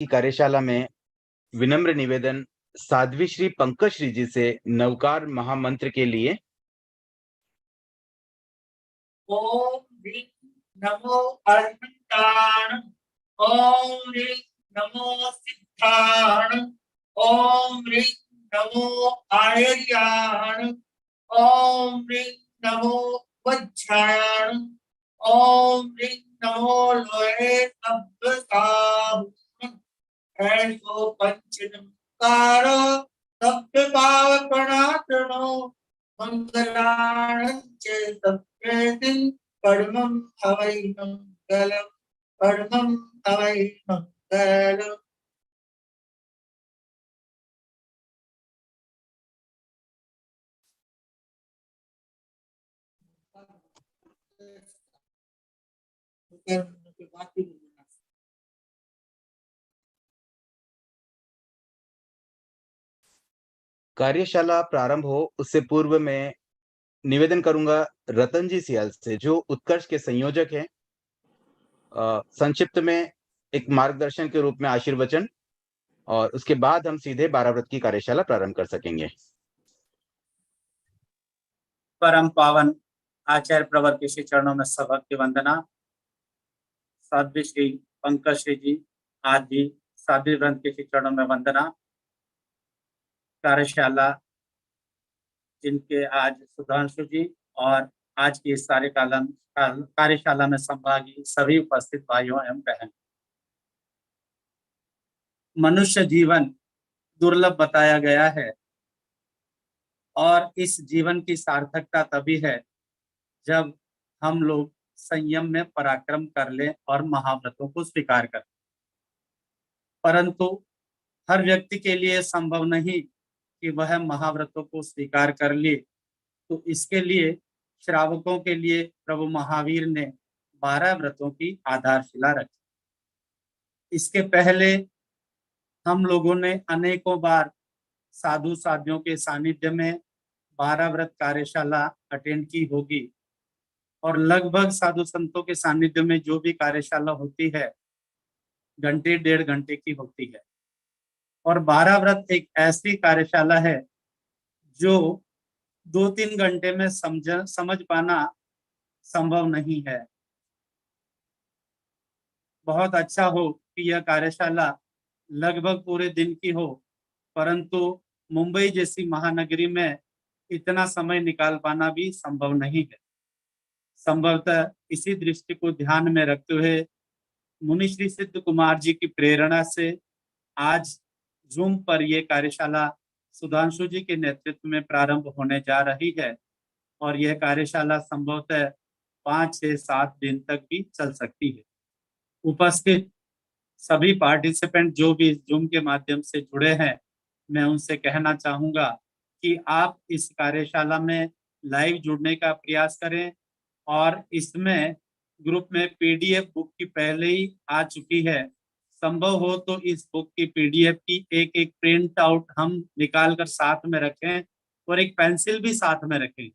की कार्यशाला में विनम्र निवेदन साध्वी श्री पंकज श्री जी से नवकार महामंत्र के लिए। ओम ह्रीं नमो अर्हंताण, ओम ह्रीं नमो सिद्धाण, ओम ह्रीं नमो आयर्याण, ओम ह्रीं नमो वज्रायण, ओम ह्रीं नमो लोहे अभ्यसाम। ऐसो पंचनकार सभ्य पावपणात्मनो मंगलाणं च सत्प्रेतिं परमं हवै मंगलम्, परमं हवै मंगलम्। कार्यशाला प्रारंभ हो उससे पूर्व मैं निवेदन करूंगा रतन जी सियाल से, जो उत्कर्ष के संयोजक हैं। संक्षिप्त में एक मार्गदर्शन के रूप में आशीर्वचन, और उसके बाद हम सीधे 12 व्रत की कार्यशाला प्रारंभ कर सकेंगे। परम पावन आचार्य प्रवर के श्री चरणों में सभक्त की वंदना। साध्वी श्री पंकज श्री जी आज भी साध्वी वृंद के श्री चरणों में वंदना। कार्यशाला जिनके आज सुधांशु जी और आज की इस कार्यशाला में संभागी सभी उपस्थित भाइयों एवं बहन। मनुष्य जीवन दुर्लभ बताया गया है और इस जीवन की सार्थकता तभी है जब हम लोग संयम में पराक्रम कर लें और महाव्रतों को स्वीकार करें। परंतु हर व्यक्ति के लिए संभव नहीं कि वह महाव्रतों को स्वीकार कर ले, तो इसके लिए श्रावकों के लिए प्रभु महावीर ने 12 व्रतों की आधारशिला रखी। इसके पहले हम लोगों ने अनेकों बार साधु साधियों के सानिध्य में 12 व्रत कार्यशाला अटेंड की होगी, और लगभग साधु संतों के सानिध्य में जो भी कार्यशाला होती है घंटे 1.5 घंटे की होती है। और 12 व्रत एक ऐसी कार्यशाला है जो 2-3 घंटे में समझ पाना संभव नहीं है। बहुत अच्छा हो कि यह कार्यशाला लगभग पूरे दिन की हो, परंतु मुंबई जैसी महानगरी में इतना समय निकाल पाना भी संभव नहीं है। संभवतः इसी दृष्टि को ध्यान में रखते हुए मुनि श्री सिद्ध कुमार जी की प्रेरणा से आज जूम पर यह कार्यशाला सुधांशु जी के नेतृत्व में प्रारंभ होने जा रही है, और यह कार्यशाला संभवतः 5 से 7 दिन तक भी चल सकती है। उपस्थित सभी पार्टिसिपेंट जो भी जूम के माध्यम से जुड़े हैं, मैं उनसे कहना चाहूंगा कि आप इस कार्यशाला में लाइव जुड़ने का प्रयास करें, और इसमें ग्रुप में पीडीएफ बुक की पहले ही आ चुकी है। संभव हो तो इस बुक की पीडीएफ की एक प्रिंट आउट हम निकाल कर साथ में रखें, और एक पेंसिल भी साथ में रखें,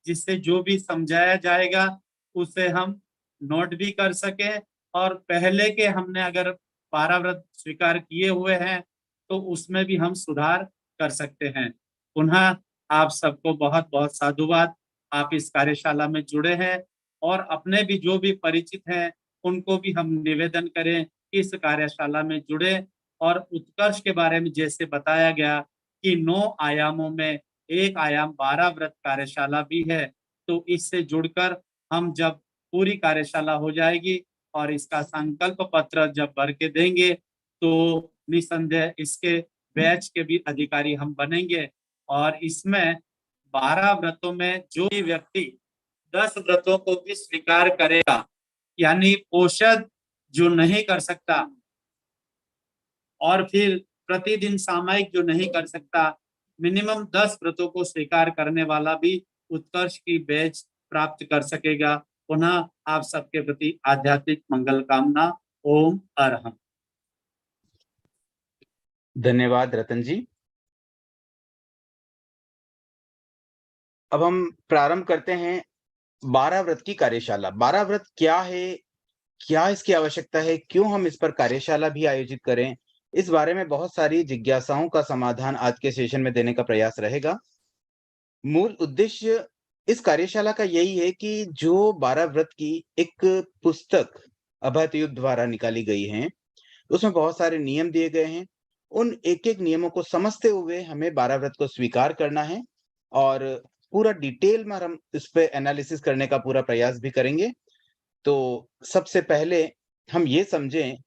जिससे जो भी समझाया जाएगा उसे हम नोट भी कर सकें, और पहले के हमने अगर 12 व्रत स्वीकार किए हुए हैं तो उसमें भी हम सुधार कर सकते हैं। पुनः आप सबको बहुत बहुत साधुवाद। आप इस कार्यशाला में जुड़े हैं, और अपने भी जो भी परिचित हैं उनको भी हम निवेदन करें इस कार्यशाला में जुड़े। और उत्कर्ष के बारे में जैसे बताया गया कि 9 आयामों में एक आयाम 12 व्रत कार्यशाला भी है, तो इससे जुड़कर हम जब पूरी कार्यशाला हो जाएगी और इसका संकल्प पत्र जब भर के देंगे तो निसंदेह इसके बैच के भी अधिकारी हम बनेंगे। और इसमें 12 व्रतों में जो भी व्यक्ति 10 व्रतों को भी स्वीकार करेगा, यानी पोषद जो नहीं कर सकता और फिर प्रतिदिन सामायिक जो नहीं कर सकता, मिनिमम 10 व्रतों को स्वीकार करने वाला भी उत्कर्ष की बैच प्राप्त कर सकेगा। पुनः आप सबके प्रति आध्यात्मिक मंगल कामना। ओम अरहम। धन्यवाद रतन जी। अब हम प्रारंभ करते हैं 12 व्रत की कार्यशाला। 12 व्रत क्या है, क्या इसकी आवश्यकता है, क्यों हम इस पर कार्यशाला भी आयोजित करें, इस बारे में बहुत सारी जिज्ञासाओं का समाधान आज के सेशन में देने का प्रयास रहेगा। मूल उद्देश्य इस कार्यशाला का यही है कि जो 12 व्रत की एक पुस्तक अभय तयूब द्वारा निकाली गई है, उसमें बहुत सारे नियम दिए गए हैं। उन एक-एक नियमों को समझते हुए हमें 12 व्रत को स्वीकार करना है और पूरा डिटेल में हम इस पे एनालिसिस करने का पूरा प्रयास भी करेंगे। तो सबसे पहले हम ये समझें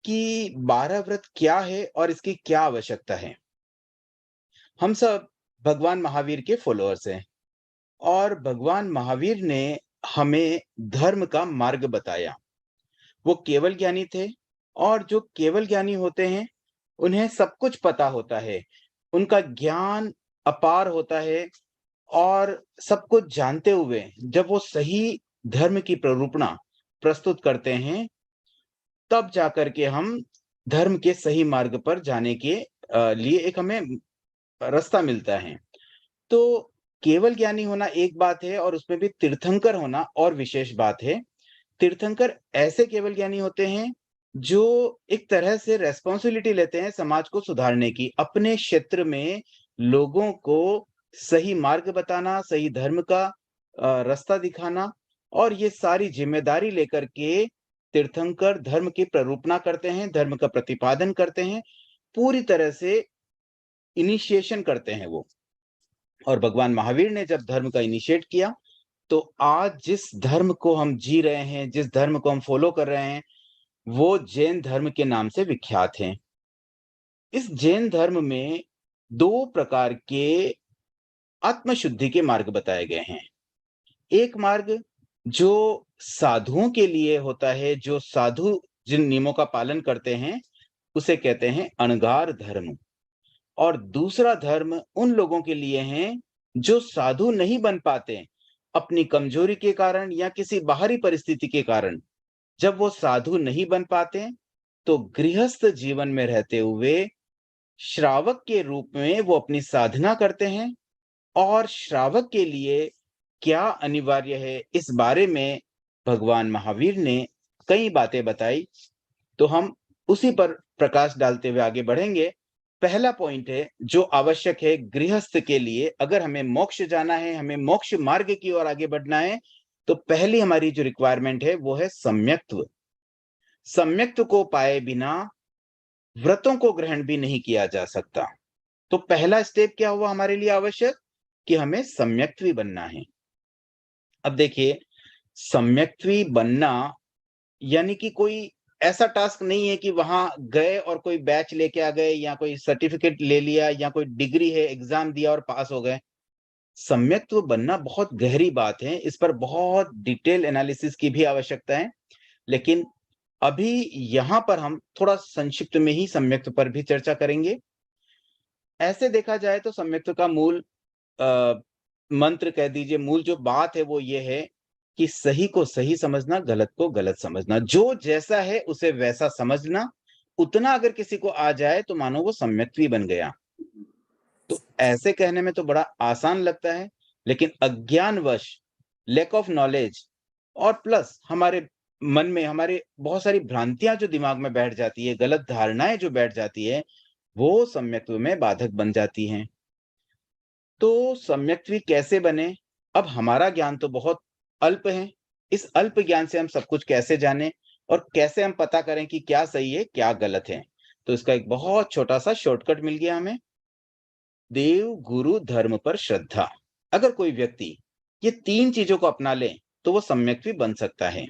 कि 12 व्रत क्या है और इसकी क्या आवश्यकता है? हम सब भगवान महावीर के फॉलोअर्स हैं और भगवान महावीर ने हमें धर्म का मार्ग बताया। वो केवल ज्ञानी थे और जो केवल ज्ञानी होते हैं, उन्हें सब कुछ पता होता है। उनका ज्ञान अपार होता है और सब कुछ जानते हुए जब वो सही धर्म की प्ररूपणा प्रस्तुत करते हैं, तब जाकर के हम धर्म के सही मार्ग पर जाने के लिए एक हमें रास्ता मिलता है। तो केवल ज्ञानी होना एक बात है और उसमें भी तीर्थंकर होना और विशेष बात है। तीर्थंकर ऐसे केवल ज्ञानी होते हैं, जो एक तरह से रिस्पॉन्सिबिलिटी लेते हैं समाज को सुधारने की। अपने क्षेत्र में लोगों को सही मार्ग बताना, सही धर्म का रास्ता दिखाना और ये सारी ज़िम्मेदारी लेकर के तीर्थंकर धर्म की प्ररूपणा करते हैं, धर्म का प्रतिपादन करते हैं, पूरी तरह से इनिशिएशन करते हैं वो। और भगवान महावीर ने जब धर्म का इनिशिएट किया, तो आज जिस धर्म को हम जी रहे हैं, जिस धर्म को हम फॉलो कर रहे हैं, वो जैन धर्म के नाम से विख्यात हैं। इस जैन धर्म में 2 प्रकार के आत्मशुद्धि के मार्ग बताए गए हैं। एक मार्ग जो साधुओं के लिए होता है, जो साधु जिन नियमों का पालन करते हैं, उसे कहते हैं अणगार धर्म। और दूसरा धर्म उन लोगों के लिए है, जो साधु नहीं बन पाते, अपनी कमजोरी के कारण या किसी बाहरी परिस्थिति के कारण। जब वो साधु नहीं बन पाते, तो गृहस्थ जीवन में रहते हुए श्रावक के रूप में वो अपनी साधना करते हैं और श्रावक के लिए क्या अनिवार्य है, इस बारे में भगवान महावीर ने कई बातें बताई। तो हम उसी पर प्रकाश डालते हुए आगे बढ़ेंगे। पहला पॉइंट है जो आवश्यक है गृहस्थ के लिए, अगर हमें मोक्ष जाना है, हमें मोक्ष मार्ग की ओर आगे बढ़ना है, तो पहली हमारी जो रिक्वायरमेंट है वो है सम्यक्त्व। सम्यक्त्व को पाए बिना व्रतों को ग्रहण भी नहीं किया जा सकता। तो पहला स्टेप क्या हुआ हमारे लिए आवश्यक कि हमें सम्यक्त्वी बनना है। अब देखिए, सम्यक्त्वी बनना यानी कि कोई ऐसा टास्क नहीं है कि वहां गए और कोई बैच लेके आ गए या कोई सर्टिफिकेट ले लिया या कोई डिग्री है, एग्जाम दिया और पास हो गए। सम्यक्त्व बनना बहुत गहरी बात है, इस पर बहुत डिटेल एनालिसिस की भी आवश्यकता है। लेकिन अभी यहाँ पर हम थोड़ा संक्षिप्त में ही सम्यक्त्व पर भी चर्चा करेंगे। ऐसे देखा जाए तो सम्यक्त्व का मूल मंत्र कह दीजिए, मूल जो बात है वो ये है कि सही को सही समझना, गलत को गलत समझना। जो जैसा है उसे वैसा समझना, उतना अगर किसी को आ जाए तो मानो वो सम्यक्त्वी बन गया। तो ऐसे कहने में तो बड़ा आसान लगता है, लेकिन अज्ञानवश, लैक ऑफ नॉलेज और प्लस हमारे मन में हमारे बहुत सारी भ्रांतियां जो दिमाग में बैठ जाती है, गलत धारणाएं जो बैठ जाती है, वो सम्यक्त्व में बाधक बन जाती हैं। तो सम्यक्त्वी कैसे बने? अब हमारा ज्ञान तो बहुत अल्प है। इस अल्प ज्ञान से हम सब कुछ कैसे जानें और कैसे हम पता करें कि क्या सही है, क्या गलत है? तो इसका एक बहुत छोटा-सा शॉर्टकट मिल गया हमें। देव, गुरु, धर्म पर श्रद्धा। अगर कोई व्यक्ति ये 3 चीज़ों को अपना ले, तो वो सम्यक्त्वी बन सकता है।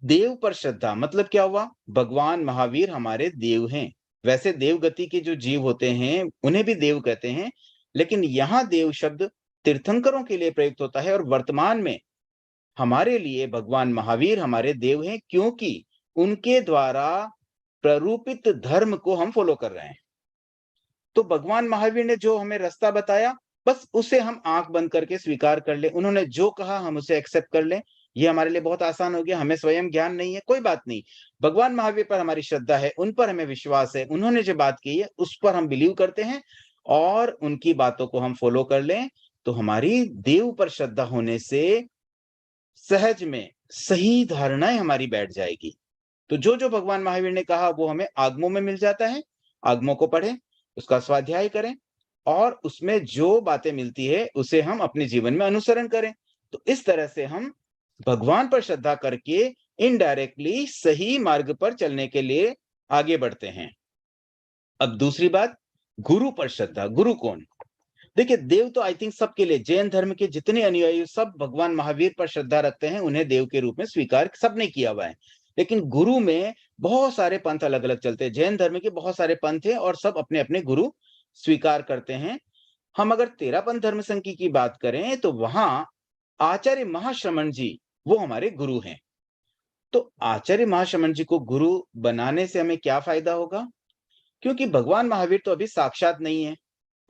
देव पर श्रद्धा मतलब क्या हुआ? भगवान महावीर हमारे देव हैं। वैसे देव गति के जो जीव होते हैं, उन्हें भी देव कहते हैं, लेकिन यहाँ देव शब्द तीर्थंकरों के लिए प्रयुक्त होता है और वर्तमान में हमारे लिए भगवान महावीर हमारे देव हैं, क्योंकि उनके द्वारा प्ररूपित धर्म को हम फॉलो कर रहे हैं। तो भगवान महावीर ने जो हमें रास्ता बताया, बस उसे हम आंख बंद करके स्वीकार कर लें। उन्होंने जो कहा हम उसे एक्सेप्ट कर लें। ये हमारे लिए बहुत आसान हो गया। हमें स्वयं ज्ञान नहीं है, कोई बात नहीं। भगवान महावीर पर हमारी श्रद्धा है, उन पर हमें विश्वास है, उन्होंने जो बात की है उस पर हम बिलीव करते हैं और उनकी बातों को हम फॉलो कर लें, तो हमारी देव पर श्रद्धा होने से सहज में सही धारणाएं हमारी बैठ जाएगी। तो जो भगवान महावीर ने कहा वो हमें आगमों में मिल जाता है। आगमों को पढ़ें, उसका स्वाध्याय करें और उसमें जो बातें मिलती है उसे हम अपने जीवन में अनुसरण करें। तो इस तरह से हम भगवान पर श्रद्धा करके इनडायरेक्टली सही मार्ग पर चलने के लिए आगे बढ़ते हैं। अब दूसरी बात, गुरु पर श्रद्धा। गुरु कौन? देखिए, देव तो आई थिंक सबके लिए, जैन धर्म के जितने अनुयायी सब भगवान महावीर पर श्रद्धा रखते हैं, उन्हें देव के रूप में स्वीकार सबने किया हुआ है। लेकिन गुरु में बहुत सारे पंथ अलग अलग चलते हैं। जैन धर्म के बहुत सारे पंथ हैं और सब अपने अपने गुरु स्वीकार करते हैं। हम अगर तेरापंथ धर्म संघ की बात करें तो वहां आचार्य महाश्रमण जी वो हमारे गुरु हैं। तो आचार्य महाश्रमण जी को गुरु बनाने से हमें क्या फायदा होगा? क्योंकि भगवान महावीर तो अभी साक्षात नहीं है।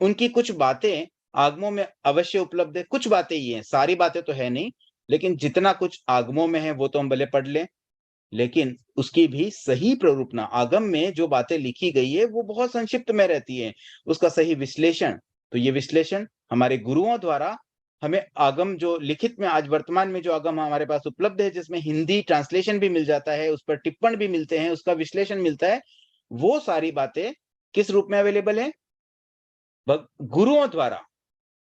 उनकी कुछ बातें आगमों में अवश्य उपलब्ध है, कुछ बातें ही हैं, सारी बातें तो है नहीं, लेकिन जितना कुछ आगमों में है वो तो हम भले पढ़ लें, लेकिन उसकी भी सही प्ररूपना, आगम में जो बातें लिखी गई है वो बहुत संक्षिप्त में रहती है, उसका सही विश्लेषण, तो ये विश्लेषण हमारे गुरुओं द्वारा हमें आगम जो लिखित में आज वर्तमान में जो आगम हमारे पास उपलब्ध है, जिसमें हिंदी ट्रांसलेशन भी मिल जाता है, उस पर टिप्पण भी मिलते हैं, उसका विश्लेषण मिलता है, वो सारी बातें किस रूप में अवेलेबल है? गुरुओं द्वारा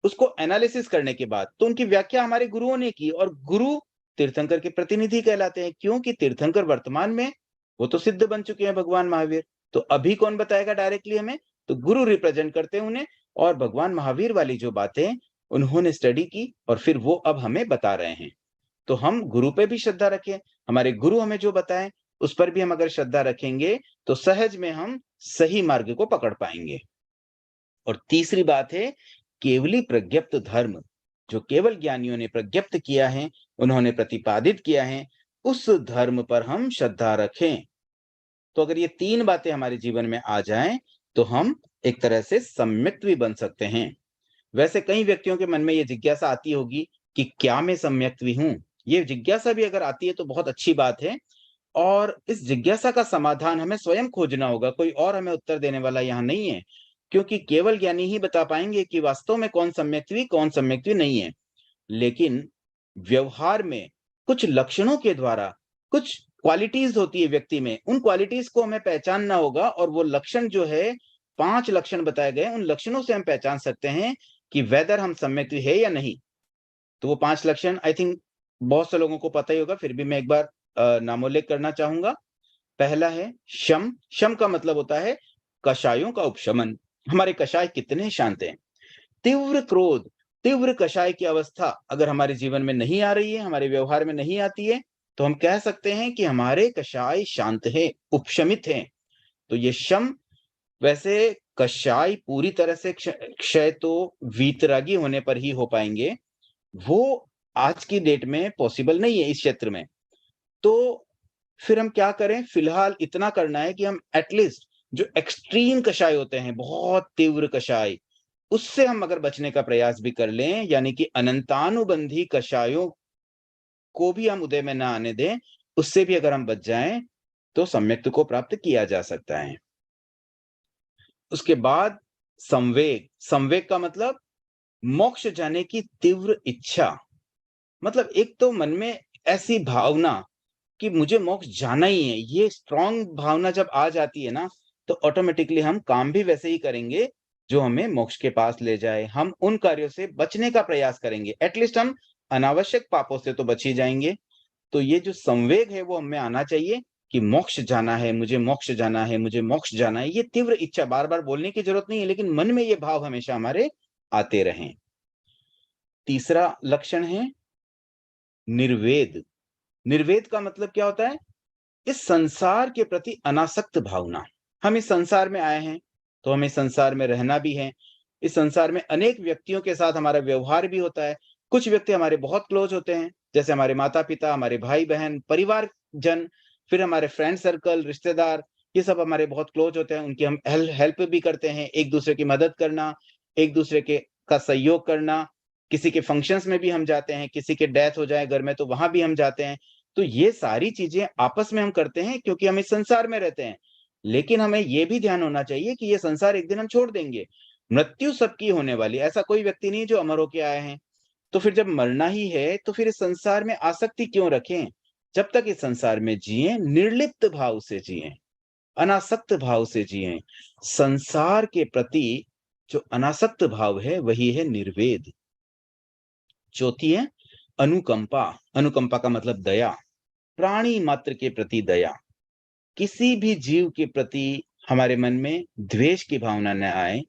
उसको एनालिसिस करने के बाद, तो उनकी व्याख्या हमारे गुरुओं ने की और गुरु तीर्थंकर के प्रतिनिधि कहलाते हैं, क्योंकि तीर्थंकर वर्तमान में वो तो सिद्ध बन चुके हैं भगवान महावीर। तो अभी कौन बताएगा डायरेक्टली हमें? तो गुरु रिप्रेजेंट करते हैं उन्हें, और भगवान महावीर वाली जो बातें उन्होंने स्टडी की और फिर वो अब हमें बता रहे हैं। तो हम गुरु पे भी श्रद्धा रखें, हमारे गुरु हमें जो बताएं उस पर भी हम अगर श्रद्धा रखेंगे तो सहज में हम सही मार्ग को पकड़ पाएंगे। और तीसरी बात है केवली प्रज्ञप्त धर्म, जो केवल ज्ञानियों ने प्रज्ञप्त किया है, उन्होंने प्रतिपादित किया है, उस धर्म पर हम श्रद्धा रखें। तो अगर ये तीन बातें हमारे जीवन में आ जाएं तो हम एक तरह से सम्यक भी बन सकते हैं। वैसे कई व्यक्तियों के मन में ये जिज्ञासा आती होगी कि क्या मैं सम्यक्त्वी हूं? ये जिज्ञासा भी अगर आती है तो बहुत अच्छी बात है, और इस जिज्ञासा का समाधान हमें स्वयं खोजना होगा, कोई और हमें उत्तर देने वाला यहाँ नहीं है, क्योंकि केवल ज्ञानी ही बता पाएंगे कि वास्तव में कौन सम्यक्त्वी नहीं है। लेकिन व्यवहार में कुछ लक्षणों के द्वारा कुछ क्वालिटीज होती है व्यक्ति में, उन क्वालिटीज को हमें पहचानना होगा, और वो लक्षण जो है 5 लक्षण बताए गए, उन लक्षणों से हम पहचान सकते हैं कि वेदर हम सम्यक्त्वी है या नहीं। तो वो 5 लक्षण आई थिंक बहुत से लोगों को पता ही होगा, फिर भी मैं एक बार नामोल्लेख करना चाहूंगा। पहला है शम। शम का मतलब होता है कषायों का उपशमन। हमारे कषाय कितने शांत हैं। तीव्र क्रोध, तीव्र कषाय की अवस्था अगर हमारे जीवन में नहीं आ रही है, हमारे व्यवहार में नहीं आती है, तो हम कह सकते हैं कि हमारे कषाय शांत है, उपशमित हैं। तो ये शम। वैसे कषाय पूरी तरह से क्षय तो वीतरागी होने पर ही हो पाएंगे, वो आज की डेट में पॉसिबल नहीं है इस क्षेत्र में। तो फिर हम क्या करें? फिलहाल इतना करना है कि हम एटलीस्ट जो एक्सट्रीम कषाय होते हैं, बहुत तीव्र कषाय, उससे हम अगर बचने का प्रयास भी कर लें, यानी कि अनंतानुबंधी कषायों को भी हम उदय में ना आने दें, उससे भी अगर हम बच जाएं तो सम्यक्त्व को प्राप्त किया जा सकता है। उसके बाद संवेग। संवेग का मतलब मोक्ष जाने की तीव्र इच्छा। मतलब एक तो मन में ऐसी भावना कि मुझे मोक्ष जाना ही है, ये स्ट्रॉन्ग भावना जब आ जाती है ना, तो ऑटोमेटिकली हम काम भी वैसे ही करेंगे जो हमें मोक्ष के पास ले जाए। हम उन कार्यों से बचने का प्रयास करेंगे, एटलीस्ट हम अनावश्यक पापों से तो बच ही जाएंगे। तो ये जो संवेग है वो हमें आना चाहिए कि मोक्ष जाना है, मुझे मोक्ष जाना है, मुझे मोक्ष जाना है। ये तीव्र इच्छा, बार बार बोलने की जरूरत नहीं है, लेकिन मन में ये भाव हमेशा हमारे आते रहें। तीसरा लक्षण है निर्वेद। निर्वेद का मतलब क्या होता है? इस संसार के प्रति अनासक्त भावना। हम इस संसार में आए हैं तो हमें संसार में रहना भी है। इस संसार में अनेक व्यक्तियों के साथ हमारा व्यवहार भी होता है। कुछ व्यक्ति हमारे बहुत क्लोज होते हैं, जैसे हमारे माता पिता, हमारे भाई बहन, परिवार जन, फिर हमारे फ्रेंड सर्कल, रिश्तेदार, ये सब हमारे बहुत क्लोज होते हैं। उनकी हम हेल्प भी करते हैं, एक दूसरे की मदद करना, एक दूसरे के का सहयोग करना। किसी के फंक्शंस में भी हम जाते हैं, किसी के डेथ हो जाए घर में तो वहां भी हम जाते हैं। तो ये सारी चीजें आपस में हम करते हैं क्योंकि हम इस संसार में रहते हैं। लेकिन हमें ये भी ध्यान होना चाहिए कि ये संसार एक दिन हम छोड़ देंगे। मृत्यु सबकी होने वाली, ऐसा कोई व्यक्ति नहीं जो अमर होके आए हैं। तो फिर जब मरना ही है तो फिर इस संसार में आसक्ति क्यों रखें? जब तक इस संसार में जिए निर्लिप्त भाव से जिए, अनासक्त भाव से जिए। संसार के प्रति जो अनासक्त भाव है वही है निर्वेद। चौथी है अनुकंपा। अनुकंपा का मतलब दया, प्राणी मात्र के प्रति दया। किसी भी जीव के प्रति हमारे मन में द्वेष की भावना न आए,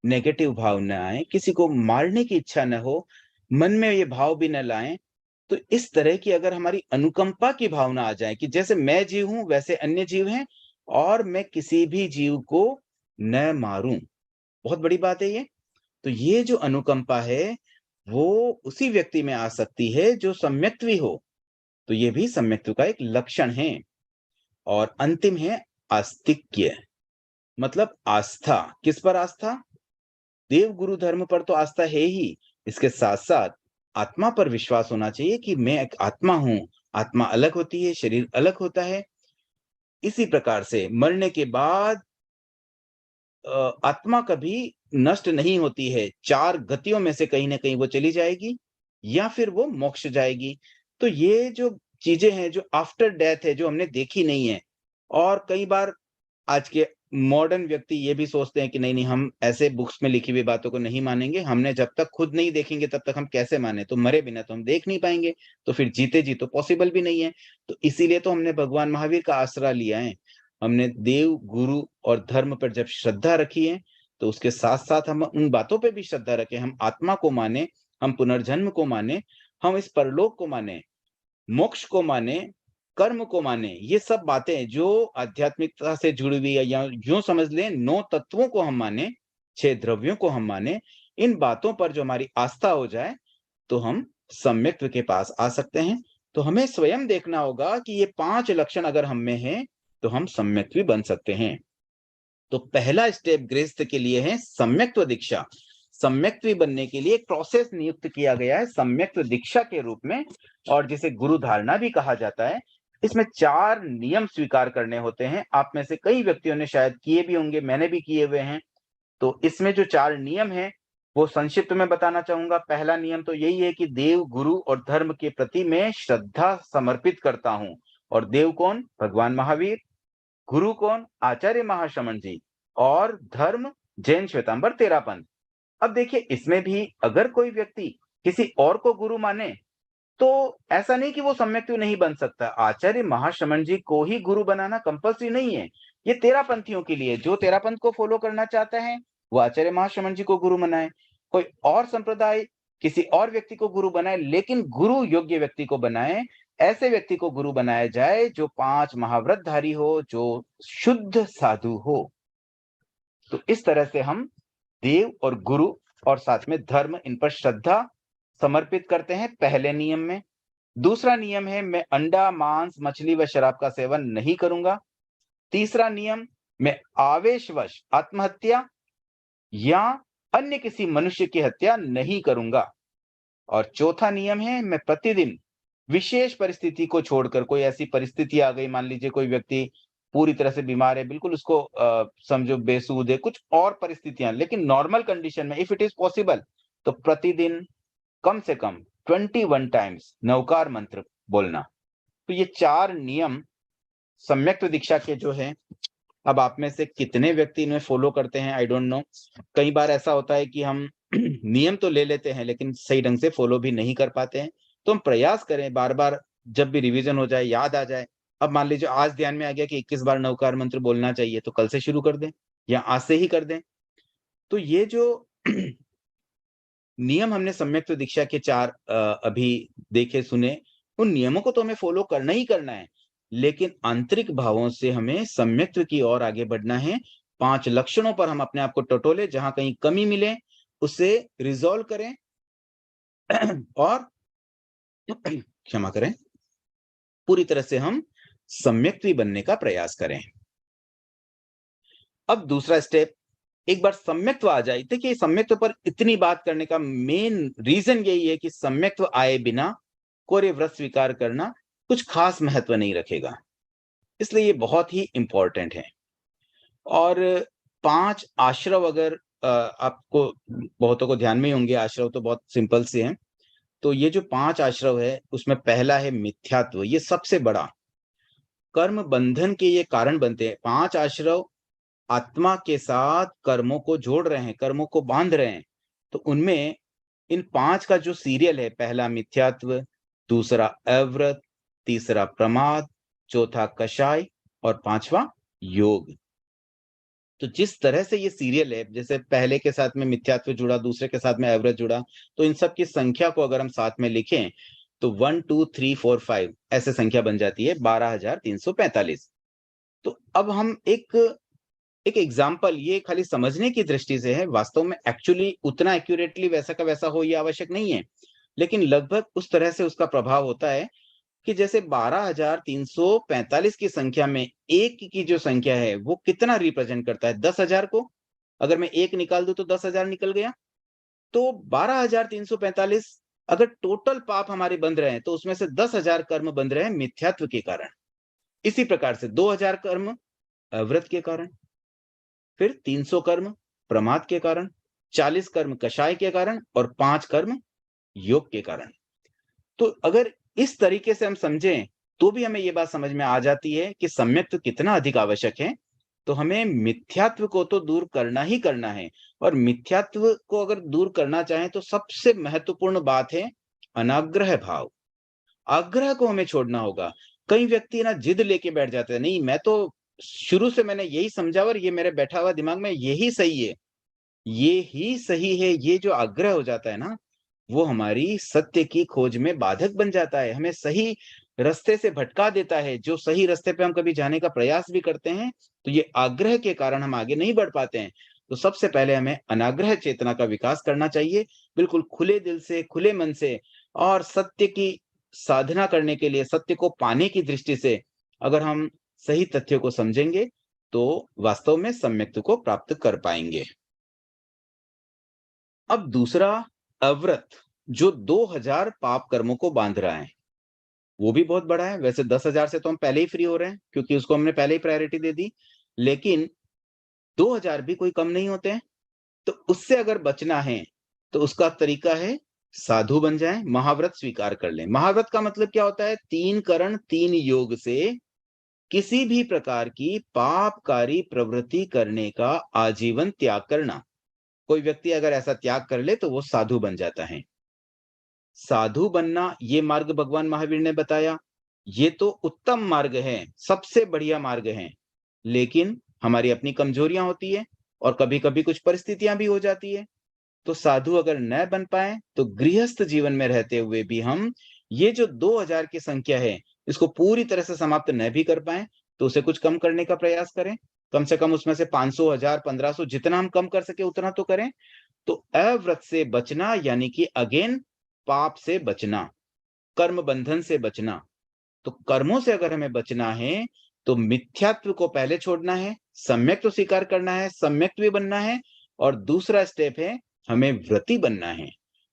नेगेटिव भाव न आए, किसी को मारने की इच्छा न हो, मन में ये भाव भी न लाएं। तो इस तरह की अगर हमारी अनुकंपा की भावना आ जाए कि जैसे मैं जीव हूं वैसे अन्य जीव हैं और मैं किसी भी जीव को न मारूं, बहुत बड़ी बात है ये। तो ये जो अनुकंपा है वो उसी व्यक्ति में आ सकती है जो सम्यक्त्वी हो। तो ये भी सम्यक्त्व का एक लक्षण है। और अंतिम है आस्तिक्य, मतलब आस्था। किस पर आस्था? देव गुरु धर्म पर तो आस्था है ही, इसके साथ साथ आत्मा पर विश्वास होना चाहिए कि मैं एक आत्मा हूं। आत्मा अलग होती है, शरीर अलग होता है। इसी प्रकार से मरने के बाद आत्मा कभी नष्ट नहीं होती है। 4 गतियों में से कहीं न कहीं वो चली जाएगी या फिर वो मोक्ष जाएगी। तो ये जो चीज़ें हैं जो आफ्टर डेथ है, जो हमने देखी नहीं है। और कई बार आज के मॉडर्न व्यक्ति ये भी सोचते हैं कि नहीं-नहीं, हम ऐसे बुक्स में लिखी हुई बातों को नहीं मानेंगे। हमने जब तक खुद नहीं देखेंगे तब तक हम कैसे माने? तो मरे बिना तो हम देख नहीं पाएँगे, तो फिर जीते जी तो पॉसिबल भी नहीं है। तो इसीलिए तो हमने भगवान महावीर का आसरा लिया है। हमने देव, गुरु और धर्म पर जब श्रद्धा रखी है, तो उसके साथ-साथ हम उन बातों पे भी श्रद्धा रखें। हम आत्मा को मानें, हम पुनर्जन्म को मानें, हम इस परलोक को मानें, मोक्ष को मानें, कर्म को मानें। ये सब बातें जो आध्यात्मिकता से जुड़ी हुई है, या यूँ समझ लें 9 तत्वों को हम मानें, 6 द्रव्यों को हम मानें। इन बातों पर जो हमारी आस्था हो जाए, तो हम सम्यक्त्व के पास आ सकते हैं। तो हमें स्वयं देखना होगा कि ये 5 लक्षण अगर हम में हैं, तो हम सम्यक्त्वी बन सकते हैं। तो पहला स्टेप गृहस्थ के लिए है सम्यक्त्व दीक्षा। सम्यक्त्वी बनने के लिए एक प्रोसेस नियुक्त किया गया है सम्यक्त्व दीक्षा के रूप में, और जिसे गुरु धारणा भी कहा जाता है। इसमें 4 नियम स्वीकार करने होते हैं। आप में से कई व्यक्तियों ने शायद किए भी होंगे, मैंने भी किए हुए हैं। तो इसमें जो 4 नियम हैं वो संक्षिप्त में बताना चाहूंगा। पहला नियम तो यही है कि देव, गुरु और धर्म के प्रति मैं श्रद्धा समर्पित करता हूं। और देव कौन? भगवान महावीर। गुरु कौन? आचार्य महाश्रमण जी। और धर्म जैन श्वेतांबर तेरापंथ। अब देखिए, इसमें भी अगर कोई व्यक्ति किसी और को गुरु माने तो ऐसा नहीं कि वो सम्यक्त्व नहीं बन सकता। आचार्य महाश्रमण जी को ही गुरु बनाना कंपल्सरी नहीं है। ये तेरापंथियों के लिए, जो तेरापंथ को फॉलो करना चाहता है वो आचार्य महाश्रमण जी को गुरु बनाए। कोई और संप्रदाय किसी और व्यक्ति को गुरु बनाए, लेकिन गुरु योग्य व्यक्ति को बनाए। ऐसे व्यक्ति को गुरु बनाया जाए जो 5 महाव्रतधारी हो, जो शुद्ध साधु हो। तो इस तरह से हम देव और गुरु और साथ में धर्म, इन पर श्रद्धा समर्पित करते हैं पहले नियम में। दूसरा नियम है मैं अंडा, मांस, मछली व शराब का सेवन नहीं करूंगा। तीसरा नियम, मैं आवेशवश आत्महत्या या अन्य किसी मनुष्य की हत्या नहीं करूंगा। और चौथा नियम है मैं प्रतिदिन विशेष परिस्थिति को छोड़कर, कोई ऐसी परिस्थिति आ गई, मान लीजिए कोई व्यक्ति पूरी तरह से बीमार है, बिल्कुल उसको समझो बेसूध है, कुछ और परिस्थितियां, लेकिन नॉर्मल कंडीशन में इफ इट इज पॉसिबल तो प्रतिदिन कम से कम 21 टाइम्स नवकार मंत्र बोलना। तो ये 4 नियम सम्यक्त्व दीक्षा के जो है। अब आप में से कितने व्यक्ति इन्हें फॉलो करते हैं आई डोंट नो। कई बार ऐसा होता है कि हम नियम तो ले लेते हैं लेकिन सही ढंग से फॉलो भी नहीं कर पाते हैं। तो हम प्रयास करें बार बार, जब भी रिवीजन हो जाए, याद आ जाए। अब मान लीजिए आज ध्यान में आ गया कि 21 बार नवकार मंत्र बोलना चाहिए, तो कल से शुरू कर दें या आज से ही कर दें। तो ये जो नियम हमने सम्यक्त्व दीक्षा के 4 अभी देखे सुने, उन नियमों को तो हमें फॉलो करना ही करना है, लेकिन आंतरिक भावों से हमें सम्यक्त्व की ओर आगे बढ़ना है। 5 लक्षणों पर हम अपने आप को टटोले, जहां कहीं कमी मिले उसे रिजॉल्व करें और क्षमा करें, पूरी तरह से हम सम्यक्त्वी बनने का प्रयास करें। अब दूसरा स्टेप, एक बार सम्यक्त्व आ जाए, देखिए सम्यक्त्व पर इतनी बात करने का मेन रीजन यही है कि सम्यक्त्व आए बिना कोरे व्रत स्वीकार करना कुछ खास महत्व नहीं रखेगा, इसलिए ये बहुत ही इंपॉर्टेंट है। और 5 आश्रव अगर आपको बहुतों को ध्यान में ही होंगे, आश्रव तो बहुत सिंपल से हैं। तो ये जो 5 आश्रव है, उसमें पहला है मिथ्यात्व, ये सबसे बड़ा। कर्म बंधन के ये कारण बनते हैं। 5 आश्रव आत्मा के साथ कर्मों को जोड़ रहे हैं, कर्मों को बांध रहे हैं। तो उनमें इन 5 का जो सीरियल है, पहला मिथ्यात्व, दूसरा अव्रत, तीसरा प्रमाद, चौथा कषाय और 5वां योग। तो जिस तरह से ये सीरियल है, जैसे पहले के साथ में मिथ्यात्व जुड़ा, दूसरे के साथ में अव्रत जुड़ा, तो इन सब की संख्या को अगर हम साथ में लिखें तो 1 2 3 4 5 ऐसे संख्या बन जाती है 12,345। तो अब हम एक एग्जाम्पल, ये खाली समझने की दृष्टि से है, वास्तव में एक्चुअली उतना एक्यूरेटली वैसा का वैसा हो ये आवश्यक नहीं है, लेकिन लगभग उस तरह से उसका प्रभाव होता है कि जैसे 12,345 की संख्या में 1 की जो संख्या है वो कितना रिप्रेजेंट करता है? 10,000 को। अगर मैं 1 निकाल दूं तो 10,000 निकल गया। तो 12,345 अगर टोटल पाप हमारे बंध रहे हैं तो उसमें से 10,000 कर्म बंध रहे हैं मिथ्यात्व के कारण। इसी प्रकार से 2,000 कर्म अव्रत के कारण, फिर 300 कर्म प्रमाद के कारण, 40 कर्म कषाय के कारण और 5 कर्म योग के कारण। तो अगर इस तरीके से हम समझें तो भी हमें ये बात समझ में आ जाती है कि सम्यक्त्व कितना अधिक आवश्यक है। तो हमें मिथ्यात्व को तो दूर करना ही करना है, और मिथ्यात्व को अगर दूर करना चाहें तो सबसे महत्वपूर्ण बात है अनाग्रह भाव। आग्रह को हमें छोड़ना होगा। कई व्यक्ति ना जिद लेके बैठ जाते हैं, नहीं मैं तो शुरू से मैंने यही समझा और ये मेरे बैठा हुआ दिमाग में यही सही है, ये ही सही है। ये जो आग्रह हो जाता है ना, वो हमारी सत्य की खोज में बाधक बन जाता है, हमें सही रास्ते से भटका देता है। जो सही रास्ते पे हम कभी जाने का प्रयास भी करते हैं तो ये आग्रह के कारण हम आगे नहीं बढ़ पाते हैं। तो सबसे पहले हमें अनाग्रह चेतना का विकास करना चाहिए, बिल्कुल खुले दिल से, खुले मन से, और सत्य की साधना करने के लिए, सत्य को पाने की दृष्टि से अगर हम सही तथ्यों को समझेंगे तो वास्तव में सम्यक्त्व को प्राप्त कर पाएंगे। अब दूसरा अव्रत, जो 2,000 पाप कर्मों को बांध रहा है, वो भी बहुत बड़ा है। वैसे 10,000 से तो हम पहले ही फ्री हो रहे हैं क्योंकि उसको हमने पहले ही प्रायोरिटी दे दी, लेकिन 2,000 भी कोई कम नहीं होते हैं। तो उससे अगर बचना है तो उसका तरीका है साधु बन जाएं, महाव्रत स्वीकार कर लें। महाव्रत का मतलब क्या होता है? 3 करण 3 योग से किसी भी प्रकार की पापकारी प्रवृत्ति करने का आजीवन त्याग करना। कोई व्यक्ति अगर ऐसा त्याग कर ले तो वो साधु बन जाता है। साधु बनना ये मार्ग भगवान महावीर ने बताया, ये तो उत्तम मार्ग है, सबसे बढ़िया मार्ग है। लेकिन हमारी अपनी कमजोरियां होती है और कभी-कभी कुछ परिस्थितियां भी हो जाती है। तो साधु अगर न बन पाए तो गृहस्थ जीवन में रहते हुए भी हम ये जो 2,000 की संख्या है, इसको पूरी तरह से समाप्त न भी कर पाए तो उसे कुछ कम करने का प्रयास करें। कम से कम उसमें से 500, 1000, 1500 जितना हम कम कर सके उतना तो करें। तो अव्रत से बचना यानी कि अगेन पाप से बचना, कर्म बंधन से बचना। तो कर्मों से अगर हमें बचना है तो मिथ्यात्व को पहले छोड़ना है, सम्यक्त्व स्वीकार करना है, सम्यक्त्व बनना है, और दूसरा स्टेप है हमें व्रती बनना है।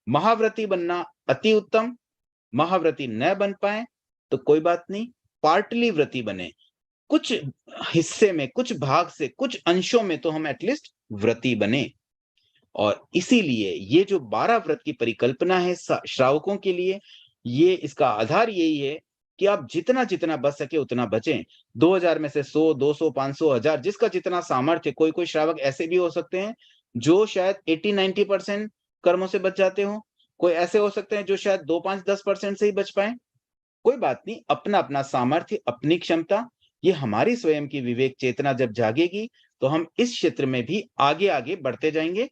महाव्रती बनना अति उत्तम। महाव्रती न बन पाए तो कोई बात नहीं, पार्टली व्रती बने। कुछ हिस्से में, कुछ भाग से, कुछ अंशों में तो हम एटलीस्ट व्रती बने। और इसीलिए ये जो 12 व्रत की परिकल्पना है श्रावकों के लिए, ये इसका आधार यही है कि आप जितना-जितना बच सके उतना बचें। 2,000 में से 100, 200, 500, 1000 जिसका जितना सामर्थ्य। कोई-कोई श्रावक ऐसे भी हो सकते हैं जो शायद 80-90% कर्मों से बच जाते हों। कोई ऐसे हो सकते हैं जो शायद 2, 5, 10% से ही बच पाएँ। कोई बात नहीं, अपना-अपना सामर्थ्य, अपनी क्षमता, ये हमारी स्वयं की विवेक चेतना जब जागेगी तो हम इस क्षेत्र में भी आगे-आगे बढ़ते जाएँगे।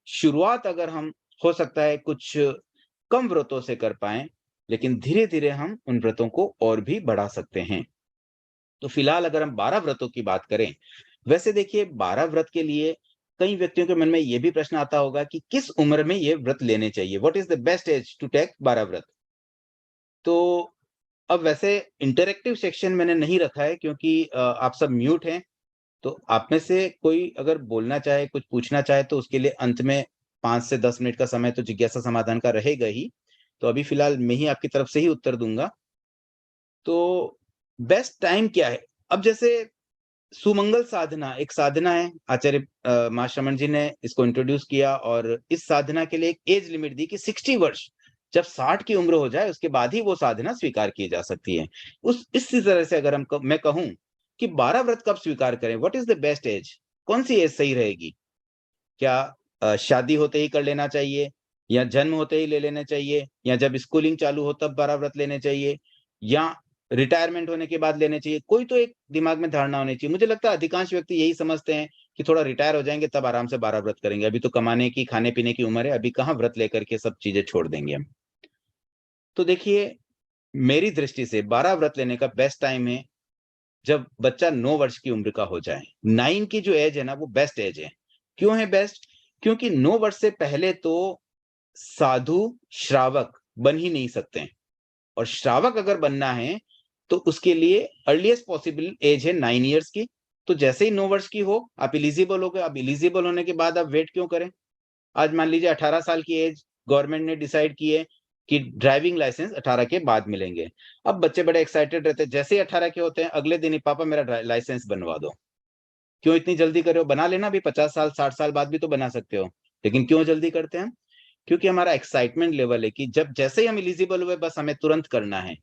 शुरुआत अगर हम हो सकता है कुछ कम व्रतों से कर पाएँ, लेकिन धीरे-धीरे हम उन व्रतों को और भी बढ़ा सकते हैं। तो फिलहाल अगर हम 12 व्रतों की बात करें, वैसे देखिए 12 व्रत के लिए कई व्यक्तियों के मन में ये भी प्रश्न आता होगा कि किस उम्र में ये व्रत लेने चाहिए? What is the best age to take 12 व्रत? तो अब वैसे इंटरैक्टिव सेक्शन मैंने नहीं रखा है क्योंकि आप सब म्यूट हैं। तो आप में से कोई अगर बोलना चाहे, कुछ पूछना चाहे तो उसके लिए अंत में 5 से 10 मिनट का समय तो जिज्ञासा समाधान का रहेगा ही। तो अभी फिलहाल मैं ही आपकी तरफ से ही उत्तर दूँगा। तो बेस्ट टाइम क्या है? अब जैसे सुमंगल साधना एक साधना है, आचार्य माँ श्रमण जी ने इसको इंट्रोड्यूस किया और इस साधना के लिए एक एज लिमिट दी कि 60 वर्ष। जब 60 की उम्र हो जाए उसके बाद ही वो साधना स्वीकार की जा सकती है। इसी तरह से अगर मैं कहूँ कि 12 व्रत कब स्वीकार करें, what is the best age, कौन सी एज सही रहेगी? क्या शादी होते ही कर लेना चाहिए, या जन्म होते ही ले लेना चाहिए, या जब स्कूलिंग चालू हो तब 12 व्रत लेने चाहिए, या रिटायरमेंट होने के बाद लेने चाहिए? कोई तो एक दिमाग में धारणा होनी चाहिए। मुझे लगता है अधिकांश व्यक्ति यही समझते हैं कि थोड़ा रिटायर हो जाएंगे तब आराम से 12 व्रत करेंगे, अभी तो कमाने की खाने पीने की उम्र है, अभी कहाँ व्रत लेकर के सब चीजें छोड़ देंगे हम। तो देखिए, मेरी दृष्टि से 12 व्रत लेने का बेस्ट टाइम है जब बच्चा 9 वर्ष की उम्र का हो जाए। 9 की जो एज है ना, वो बेस्ट एज है। क्यों है बेस्ट? क्योंकि 9 वर्ष से पहले तो साधु श्रावक बन ही नहीं सकते हैं, और श्रावक अगर बनना है तो उसके लिए अर्लीएस्ट पॉसिबल एज है 9 इयर्स की। तो जैसे ही 9 वर्ष की हो आप एलिजिबल हो गए। अब एलिजिबल होने के बाद आप वेट क्यों करें? आज मान लीजिए 18 साल की एज गवर्नमेंट ने डिसाइड की है कि ड्राइविंग लाइसेंस 18 के बाद मिलेंगे। अब बच्चे बड़े एक्साइटेड रहते हैं, जैसे ही 18 के होते हैं अगले दिन ही पापा मेरा लाइसेंस बनवा दो। क्यों इतनी जल्दी कर रहे हो? बना लेना, भी 50 साल 60 साल बाद भी तो बना सकते हो। लेकिन क्यों जल्दी करते हैं हम? क्योंकि हमारा एक्साइटमेंट लेवल है कि जब जैसे ही हम एलिजिबल हुए बस हमें तुरंत करना है।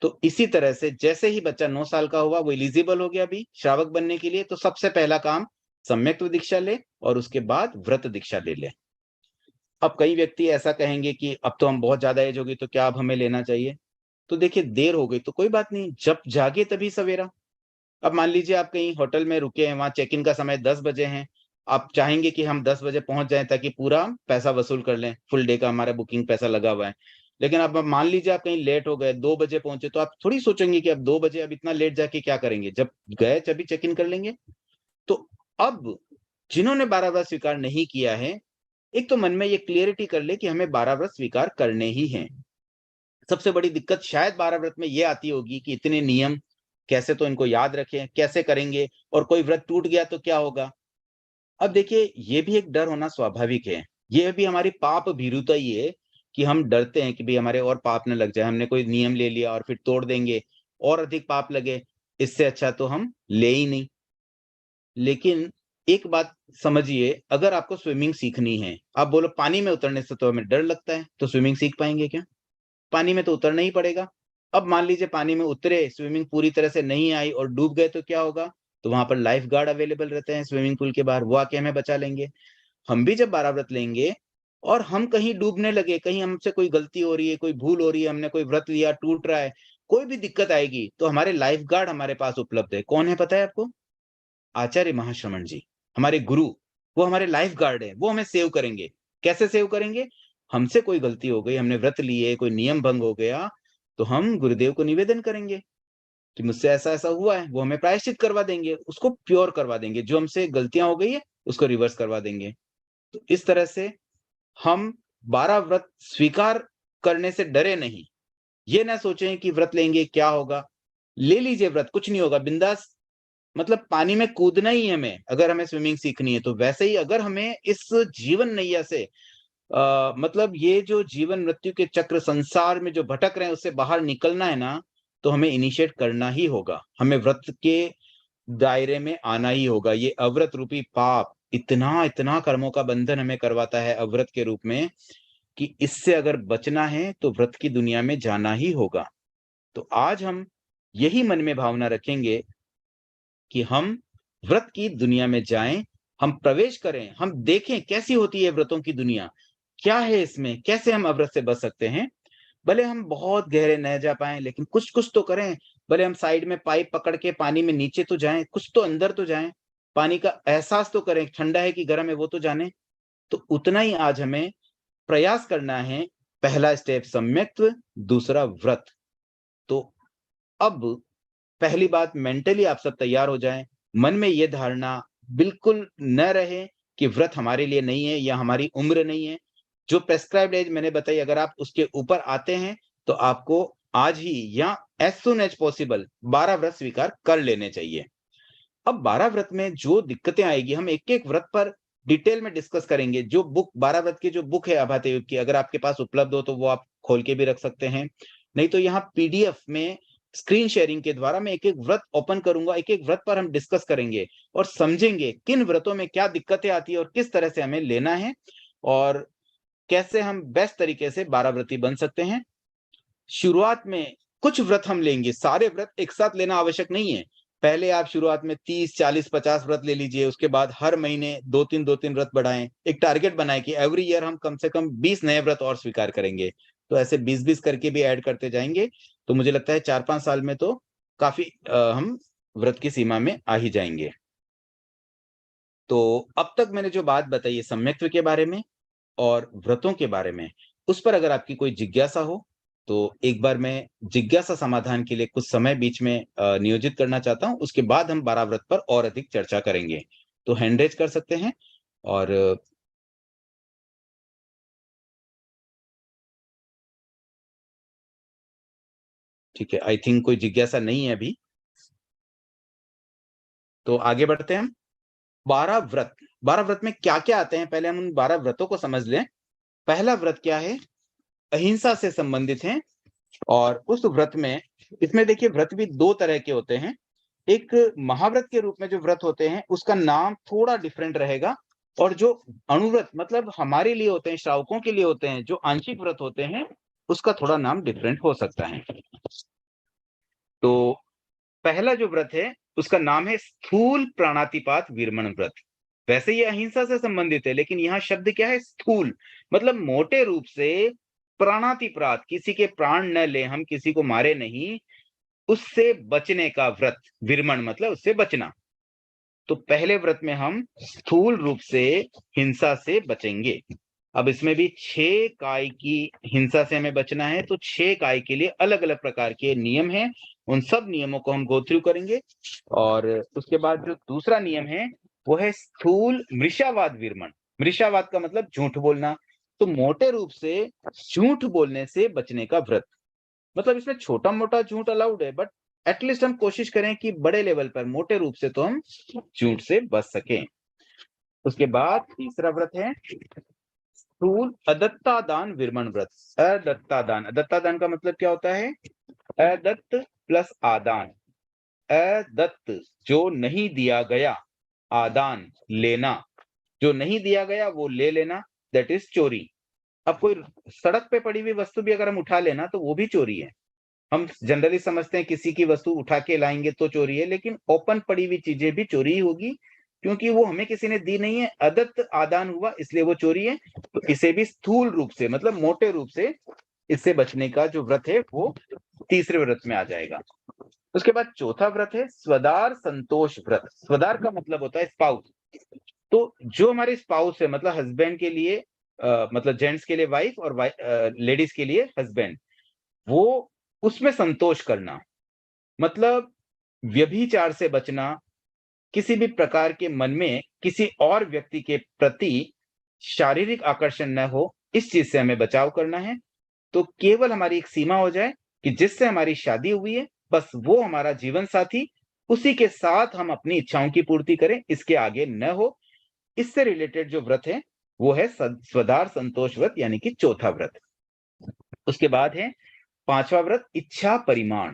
तो इसी तरह से जैसे ही बच्चा 9 साल का हुआ, वो एलिजिबल हो गया अभी श्रावक बनने के लिए, तो सबसे पहला काम सम्यक्त्व दीक्षा ले और उसके बाद व्रत दीक्षा ले ले। अब कई व्यक्ति ऐसा कहेंगे कि अब तो हम बहुत ज्यादा एज हो गई तो क्या अब हमें लेना चाहिए? तो देखिए, देर हो गई तो कोई बात नहीं, जब जागे तभी सवेरा। अब मान लीजिए आप कहीं होटल में रुके हैं, वहां चेक इन का समय 10 बजे है, आप चाहेंगे कि हम 10 बजे पहुंच जाएं ताकि पूरा पैसा वसूल कर लें, फुल डे का हमारा बुकिंग पैसा लगा हुआ है। लेकिन अब मान लीजिए आप कहीं लेट हो गए, 2 बजे पहुंचे, तो आप थोड़ी सोचेंगे कि अब 2 बजे अब इतना लेट जाके क्या करेंगे, जब गए तभी चेक इन कर लेंगे। तो अब जिन्होंने 12 व्रत स्वीकार नहीं किया है, एक तो मन में ये क्लियरिटी कर ले कि हमें 12 व्रत स्वीकार करने ही हैं। सबसे बड़ी दिक्कत शायद 12 व्रत में ये आती होगी कि इतने नियम, कैसे तो इनको याद रखें, कैसे करेंगे, और कोई व्रत टूट गया तो क्या होगा? अब देखिए, ये भी एक डर होना स्वाभाविक है। ये भी हमारी पाप भीरुता ही है कि हम डरते हैं कि भई हमारे और पाप ना लग जाए। हमने कोई नियम ले लिया और फिर तोड़ देंगे, और अधिक पाप लगे, इससे अच्छा तो हम ले ही नहीं। लेकिन एक बात समझिए, अगर आपको स्विमिंग सीखनी है, आप बोलो पानी में उतरने से तो हमें डर लगता है, तो स्विमिंग सीख पाएँगे क्या? पानी में तो उतरना ही पड़ेगा। अब मान लीजिए पानी में उतरे, स्विमिंग पूरी तरह से नहीं आई और डूब गए तो क्या होगा? तो वहाँ पर लाइफ गार्ड अवेलेबल रहते हैं स्विमिंग पूल के बाहर, वो आके हमें बचा लेंगे। हम भी जब 12 व्रत लेंगे और हम कहीं डूबने लगे, कहीं हमसे कोई गलती हो रही है, कोई भूल हो रही है, हमने कोई व्रत लिया, टूट रहा है, कोई भी दिक्कत आएगी, तो हमारे लाइफ गार्ड हमारे पास उपलब्ध है। कौन है पता है आपको? आचार्य महाश्रमण जी, हमारे गुरु, वो हमारे लाइफ गार्ड है, वो हमें सेव करेंगे। कैसे सेव करेंगे? हमसे कोई गलती हो गई, हमने व्रत लिए, कोई नियम भंग हो गया, तो हम गुरुदेव को निवेदन करेंगे कि मुझसे ऐसा-ऐसा हुआ है, वो हमें प्रायश्चित करवा देंगे, उसको प्योर करवा देंगे, जो हमसे गलतियाँ हो गई है, उसको रिवर्स करवा देंगे। तो इस तरह से हम 12 व्रत स्वीकार करने से डरे नहीं। ये ना सोचें कि व्रत लेंगे क्या होगा? ले लीजिए व्रत, कुछ नहीं होगा, बिंदास, मतलब पानी में कूदना ही है हमें, अगर हमें स्विमिंग सीखनी है तो। वैसे ही अगर हमें इस जीवन नैया से मतलब ये जो जीवन मृत्यु के चक्र संसार में जो भटक रहे हैं उससे बाहर निकलना है ना, तो हमें इनिशिएट करना ही होगा। हमें व्रत के दायरे में आना ही होगा। ये अव्रत रूपी पाप इतना कर्मों का बंधन हमें करवाता है अव्रत के रूप में, कि इससे अगर बचना है तो व्रत की दुनिया में जाना ही होगा। तो आज हम यही मन में भावना रखेंगे कि हम व्रत की दुनिया में जाएं, हम प्रवेश करें, हम देखें कैसी होती है व्रतों की दुनिया, क्या है इसमें, कैसे हम अव्रत से बच सकते हैं। भले हम बहुत गहरे न जा पाएं, लेकिन कुछ कुछ तो करें। भले हम साइड में पाइप पकड़ के पानी में नीचे तो जाएं, कुछ तो अंदर तो जाएं, पानी का एहसास तो करें, ठंडा है कि गर्म है वो तो जाने। तो उतना ही आज हमें प्रयास करना है। पहला स्टेप सम्यक्त्व, दूसरा व्रत। तो अब पहली बात, मेंटली आप सब तैयार हो जाएं। मन में ये धारणा बिल्कुल न रहे कि व्रत हमारे लिए नहीं है या हमारी उम्र नहीं है। जो प्रेस्क्राइब्ड एज मैंने बताई, अगर आप उसके ऊपर आते हैं तो आपको आज ही या एज सून एज पॉसिबल 12 व्रत स्वीकार कर लेने चाहिए। अब 12 व्रत में जो दिक्कतें आएगी, हम एक-एक व्रत पर डिटेल में डिस्कस करेंगे। जो बुक 12 व्रत की जो बुक है आभाते युग की, अगर आपके पास उपलब्ध हो तो वो आप खोल के भी रख सकते हैं। नहीं तो यहाँ पीडीएफ में स्क्रीन शेयरिंग के द्वारा मैं एक-एक व्रत ओपन करूँगा, एक-एक व्रत पर हम डिस्कस करेंगे और समझेंगे किन व्रतों में क्या दिक्कतें आती है और किस तरह से हमें लेना है। और कैसे हम बेस्ट तरीके से 12 व्रती बन सकते हैं। शुरुआत में कुछ व्रत हम लेंगे, सारे व्रत एक साथ लेना आवश्यक नहीं है। पहले आप शुरुआत में 30, 40, 50 व्रत ले लीजिए, उसके बाद हर महीने 2-3 व्रत बढ़ाएं। एक टारगेट बनाएं कि एवरी ईयर हम कम से कम 20 नए व्रत और स्वीकार करेंगे। तो ऐसे 20-20 करके भी ऐड करते जाएंगे, तो मुझे लगता है 4-5 साल में तो काफी हम व्रत की सीमा में आ ही जाएंगे। तो अब तक मैंने जो बात बताई है सम्यक्त्व के बारे में और व्रतों के बारे में, उस पर अगर आपकी कोई जिज्ञासा हो, तो एक बार मैं जिज्ञासा समाधान के लिए कुछ समय बीच में नियोजित करना चाहता हूँ। उसके बाद हम 12 व्रत पर और अधिक चर्चा करेंगे। तो हैंड रेज़ कर सकते हैं और ठीक है, आई थिंक कोई जिज्ञासा नहीं है अभी। तो आगे बढ़ते हैं हम। 12 व्रत, 12 व्रत में क्या-क्या आते हैं, पहले हम उन 12 व्रतों को समझ लें। पहला व्रत क्या है? अहिंसा से संबंधित है और उस व्रत में, इसमें देखिए व्रत भी 2 तरह के होते हैं। एक महाव्रत के रूप में जो व्रत होते हैं, उसका नाम थोड़ा डिफरेंट रहेगा और जो अणुव्रत मतलब हमारे लिए होते हैं, श्रावकों के लिए होते हैं, जो आंशिक व्रत होते हैं, उसका थोड़ा नाम डिफरेंट हो सकता है। तो पहला जो व्रत है, उसका नाम है स्थूल प्राणातिपात विरमण व्रत। वैसे ये अहिंसा से संबंधित है, लेकिन यहाँ शब्द क्या है? स्थूल, मतलब मोटे रूप से प्राणातिपात, किसी के प्राण न लें, हम किसी को मारे नहीं, उससे बचने का व्रत। विरमण मतलब उससे बचना। तो पहले व्रत में हम स्थूल रूप से हिंसा से बचेंगे। अब इसमें भी 6 काय की हिंसा से हमें बचना है, तो 6 काय के लिए अलग-अलग प्रकार के नियम हैं। उन सब नियमों को हम गो थ्रू करेंगे और उसके बाद जो दूसरा नियम है, वो है स्थूल मृषावाद विरमण। मृषावाद का मतलब झूठ बोलना। तो मोटे रूप से झूठ बोलने से बचने का व्रत। मतलब इसमें छोटा-मोटा झूठ अलाउड है, बट एटलीस्ट हम कोशिश करें कि बड़े लेवल पर मोटे रूप से तो हम झूठ से बच सकें। उसके बाद तीसरा व्रत है स्थूल अदत्ता दान विरमण व्रत। अदत्ता दान, अदत्ता दान का मतलब क्या होता है? अदत्त प्लस आदान। अदत्त जो नहीं दिया गया, आदान लेना, जो नहीं दिया गया वो ले लेना, दैट इज चोरी। अब कोई सड़क पे पड़ी हुई वस्तु भी अगर हम उठा लेना तो वो भी चोरी है। हम जनरली समझते हैं किसी की वस्तु उठा के लाएंगे तो चोरी है, लेकिन ओपन पड़ी हुई चीजें भी चोरी ही होगी, क्योंकि वो हमें किसी ने दी नहीं है, अदत्त आदान हुआ इसलिए वो चोरी है। तो इसे भी स्थूल रूप से मतलब मोटे रूप से इससे बचने का जो व्रत है वो तीसरे व्रत में आ जाएगा। उसके बाद चौथा व्रत है स्वदार संतोष व्रत। स्वदार का मतलब होता है स्पाउस। तो जो हमारे स्पाउस है, मतलब हस्बैंड के लिए मतलब जेंट्स के लिए वाइफ और लेडीज के लिए हस्बैंड, वो उसमें संतोष करना, मतलब व्यभिचार से बचना, किसी भी प्रकार के मन में किसी और व्यक्ति के प्रति शारीरिक आकर्षण न हो, इस चीज से हमें बचाव करना है। तो केवल हमारी एक सीमा हो जाए कि जिससे हमारी शादी हुई है, बस वो हमारा जीवन साथी, उसी के साथ हम अपनी इच्छाओं की पूर्ति करें, इसके आगे न हो। इससे रिलेटेड जो व्रत है वो है स्वदार संतोष व्रत, यानी कि चौथा व्रत। उसके बाद है पांचवा व्रत इच्छा परिमाण।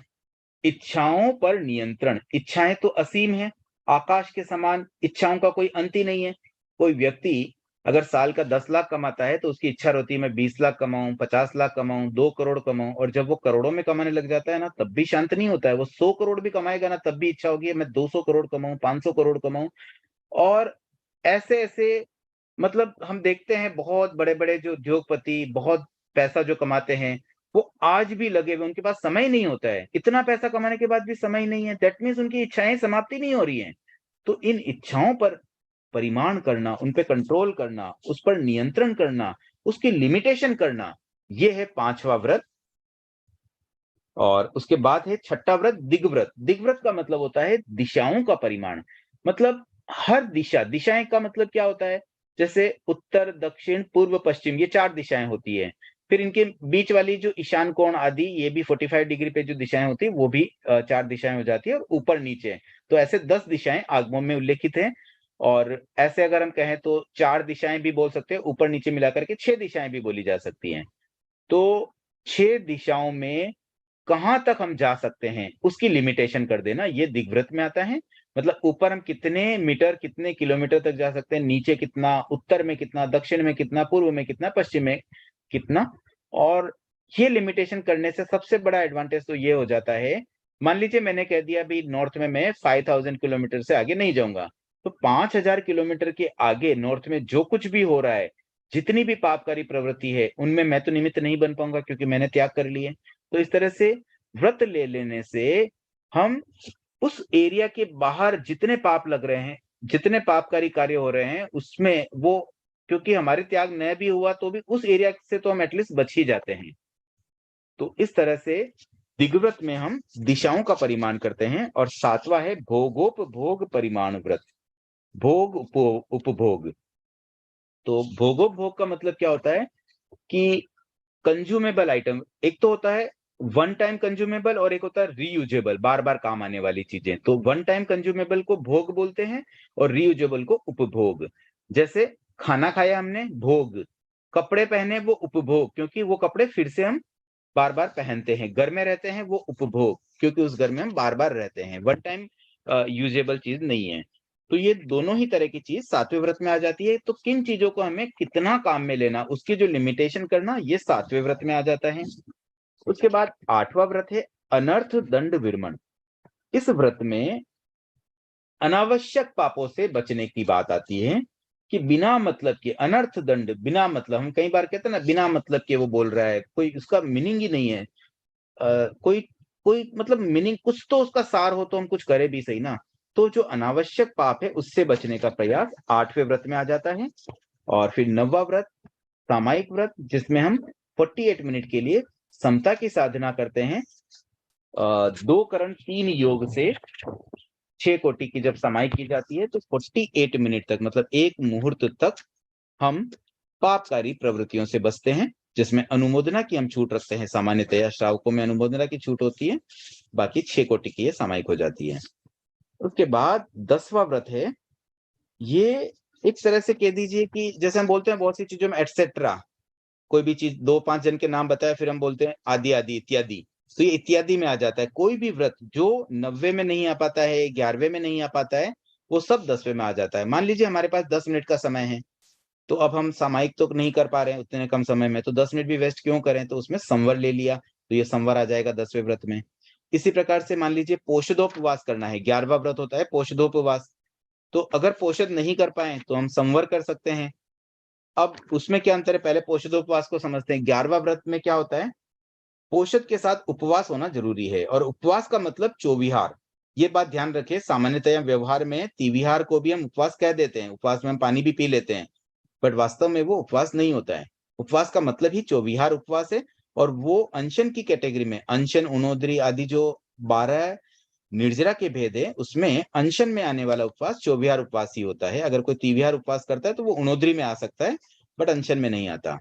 इच्छाओं पर नियंत्रण। इच्छाएं तो असीम है, आकाश के समान, इच्छाओं का कोई अंत ही नहीं है। कोई व्यक्ति अगर साल का 10 लाख कमाता है तो उसकी इच्छा होती है मैं 20 लाख कमाऊं, 50 लाख कमाऊं, 2 करोड़ कमाऊं, और जब वो करोड़ों में कमाने लग जाता है ना, तब भी शांत नहीं होता है। वो 100 करोड़ भी कमाएगा ना, तब भी इच्छा होगी मैं 200 करोड़ कमाऊं, 500 करोड़ कमाऊं। और ऐसे ऐसे मतलब हम देखते हैं बहुत बड़े-बड़े जो उद्योगपति बहुत पैसा जो कमाते हैं, वो आज भी लगे हुए, उनके पास समय ही नहीं होता है। इतना पैसा कमाने के बाद भी समय ही नहीं है, दैट मीन्स उनकी इच्छाएँ समाप्ति नहीं हो रही हैं। तो इन इच्छाओं पर परिमाण करना, उन पे कंट्रोल करना, उस पर नियंत्रण करना, उसकी लिमिटेशन करना, ये है 5वां व्रत। और उसके बाद है छठा व्रत दिग्व्रत। दिग्व्रत का मतलब होता है दिशाओं का परिमाण। मतलब हर दिशा, दिशाएं का मतलब क्या होता है? जैसे उत्तर, दक्षिण, पूर्व, पश्चिम, ये 4 दिशाएं होती है। फिर इनके बीच वाली जो ईशान कोण आदि, ये भी 45 डिग्री पे जो दिशाएं होती है, वो भी 4 दिशाएं हो जाती है, और ऊपर नीचे। तो ऐसे 10 दिशाएं आगमों में उल्लेखित हैं। और ऐसे अगर हम कहें तो 4 दिशाएं भी बोल सकते हैं, ऊपर नीचे मिलाकर के 6 दिशाएं भी बोली जा सकती हैं। तो 6 दिशाओं में कहाँ तक हम जा सकते हैं, उसकी लिमिटेशन कर देना, ये दिग्व्रत में आता है। मतलब ऊपर हम कितने मीटर, कितने किलोमीटर तक जा सकते हैं, नीचे कितना, उत्तर में कितना, दक्षिण में कितना, पूर्व में कितना, पश्चिम में कितना। और ये लिमिटेशन करने से सबसे बड़ा एडवांटेज तो ये हो जाता है, मान लीजिए मैंने कह दिया अभी नॉर्थ में मैं 5000 किलोमीटर से आगे नहीं जाऊंगा, तो 5000 किलोमीटर के आगे नॉर्थ में जो कुछ भी हो रहा है, जितनी भी पापकारी प्रवृत्ति है, उनमें मैं तो निमित्त नहीं बन पाऊंगा क्योंकि मैंने त्याग कर लिए। तो इस तरह से व्रत ले लेने से हम उस एरिया के बाहर जितने पाप लग रहे हैं, जितने पापकारी कार्य हो रहे हैं, उसमें वो, क्योंकि हमारे त्याग न भी हुआ तो भी उस एरिया से तो हम एटलीस्ट बच ही जाते हैं। तो इस तरह से दिग्व्रत में हम दिशाओं का परिमाण करते हैं। और सातवां है भोगोपभोग परिमाण व्रत, भोग उपभोग। तो भोगोपभोग का मतलब क्या होता है कि कंज्यूमेबल आइटम, एक तो होता है वन टाइम कंज्यूमेबल और एक होता है रीयूजेबल, बार बार काम आने वाली चीजें। तो वन टाइम कंज्यूमेबल को भोग बोलते हैं और रीयूजेबल को उपभोग। जैसे खाना खाया हमने, भोग। कपड़े पहने, वो उपभोग, क्योंकि वो कपड़े फिर से हम बार बार पहनते हैं। घर में रहते हैं, वो उपभोग, क्योंकि उस घर में हम बार बार रहते हैं। वन टाइम यूजेबल चीज नहीं है। तो ये दोनों ही तरह की चीज सातवें व्रत में आ जाती है। तो किन चीजों को हमें कितना काम में लेना, उसकी जो लिमिटेशन करना, ये सातवें व्रत में आ जाता है। उसके बाद आठवां व्रत है अनर्थ दंड विरमण। इस व्रत में अनावश्यक पापों से बचने की बात आती है कि बिना मतलब के अनर्थ दंड, बिना मतलब, हम कई बार कहते हैं ना बिना मतलब के वो बोल रहा है, कोई उसका मीनिंग ही नहीं है। कोई कोई मतलब मीनिंग, कुछ तो उसका सार हो तो हम कुछ करें भी सही ना। तो जो अनावश्यक पाप है उससे बचने का प्रयास आठवें व्रत में आ जाता है। और फिर नौवां व्रत सामायिक व्रत, जिसमें हम 48 मिनट के लिए समता की साधना करते हैं। 2 करण 3 योग से 6 कोटि की जब समाई की जाती है तो 48 मिनट तक, मतलब 1 मुहूर्त तक हम पापकारी प्रवृत्तियों से बचते हैं, जिसमें अनुमोदना की हम छूट रखते हैं। सामान्यतया श्रावकों में अनुमोदना की छूट होती है, बाकी 6 कोटि की ये सामायिक हो जाती है। उसके बाद 10वां व्रत है, ये एक तरह से कह दीजिए कि जैसे हम बोलते हैं बहुत सी चीजों में एटसेट्रा, कोई भी चीज 2-5 जन के नाम बताया, फिर हम बोलते हैं आदि आदि इत्यादि, तो ये इत्यादि में आ जाता है। कोई भी व्रत जो 90 में नहीं आ पाता है, 11वें में नहीं आ पाता है, वो सब 10वें में आ जाता है। मान लीजिए हमारे पास 10 मिनट का समय है, तो अब हम सामायिक तो नहीं कर पा रहे हैं उतने कम समय में, तो 10 मिनट भी वेस्ट क्यों करें, तो उसमें संवर ले लिया, तो ये संवर आ जाएगा 10वें व्रत में। इसी प्रकार से मान लीजिए पोषदोपवास करना है, 11वां व्रत होता है पोषदोपवास, तो अगर पोषद नहीं कर पाए तो हम संवर कर सकते हैं। अब उसमें क्या अंतर है, पहले पोषदोपवास को समझते हैं। 11वां व्रत में क्या होता है, पोषद के साथ उपवास होना जरूरी है, और उपवास का मतलब चौविहार। ये बात ध्यान रखिए, सामान्यतया व्यवहार में तिविहार को भी हम उपवास कह देते हैं, उपवास में हम पानी भी पी लेते हैं, बट वास्तव में वो उपवास नहीं होता है। उपवास का मतलब ही चौविहार उपवास है। और वो अनशन की कैटेगरी में, अनशन, उनोदरी आदि जो 12 निर्जरा के भेद है, उसमें अनशन में आने वाला उपवास चौविहार उपवास ही होता है। अगर कोई तिविहार उपवास करता है तो वो उनोदरी में आ सकता है, बट अनशन में नहीं आता।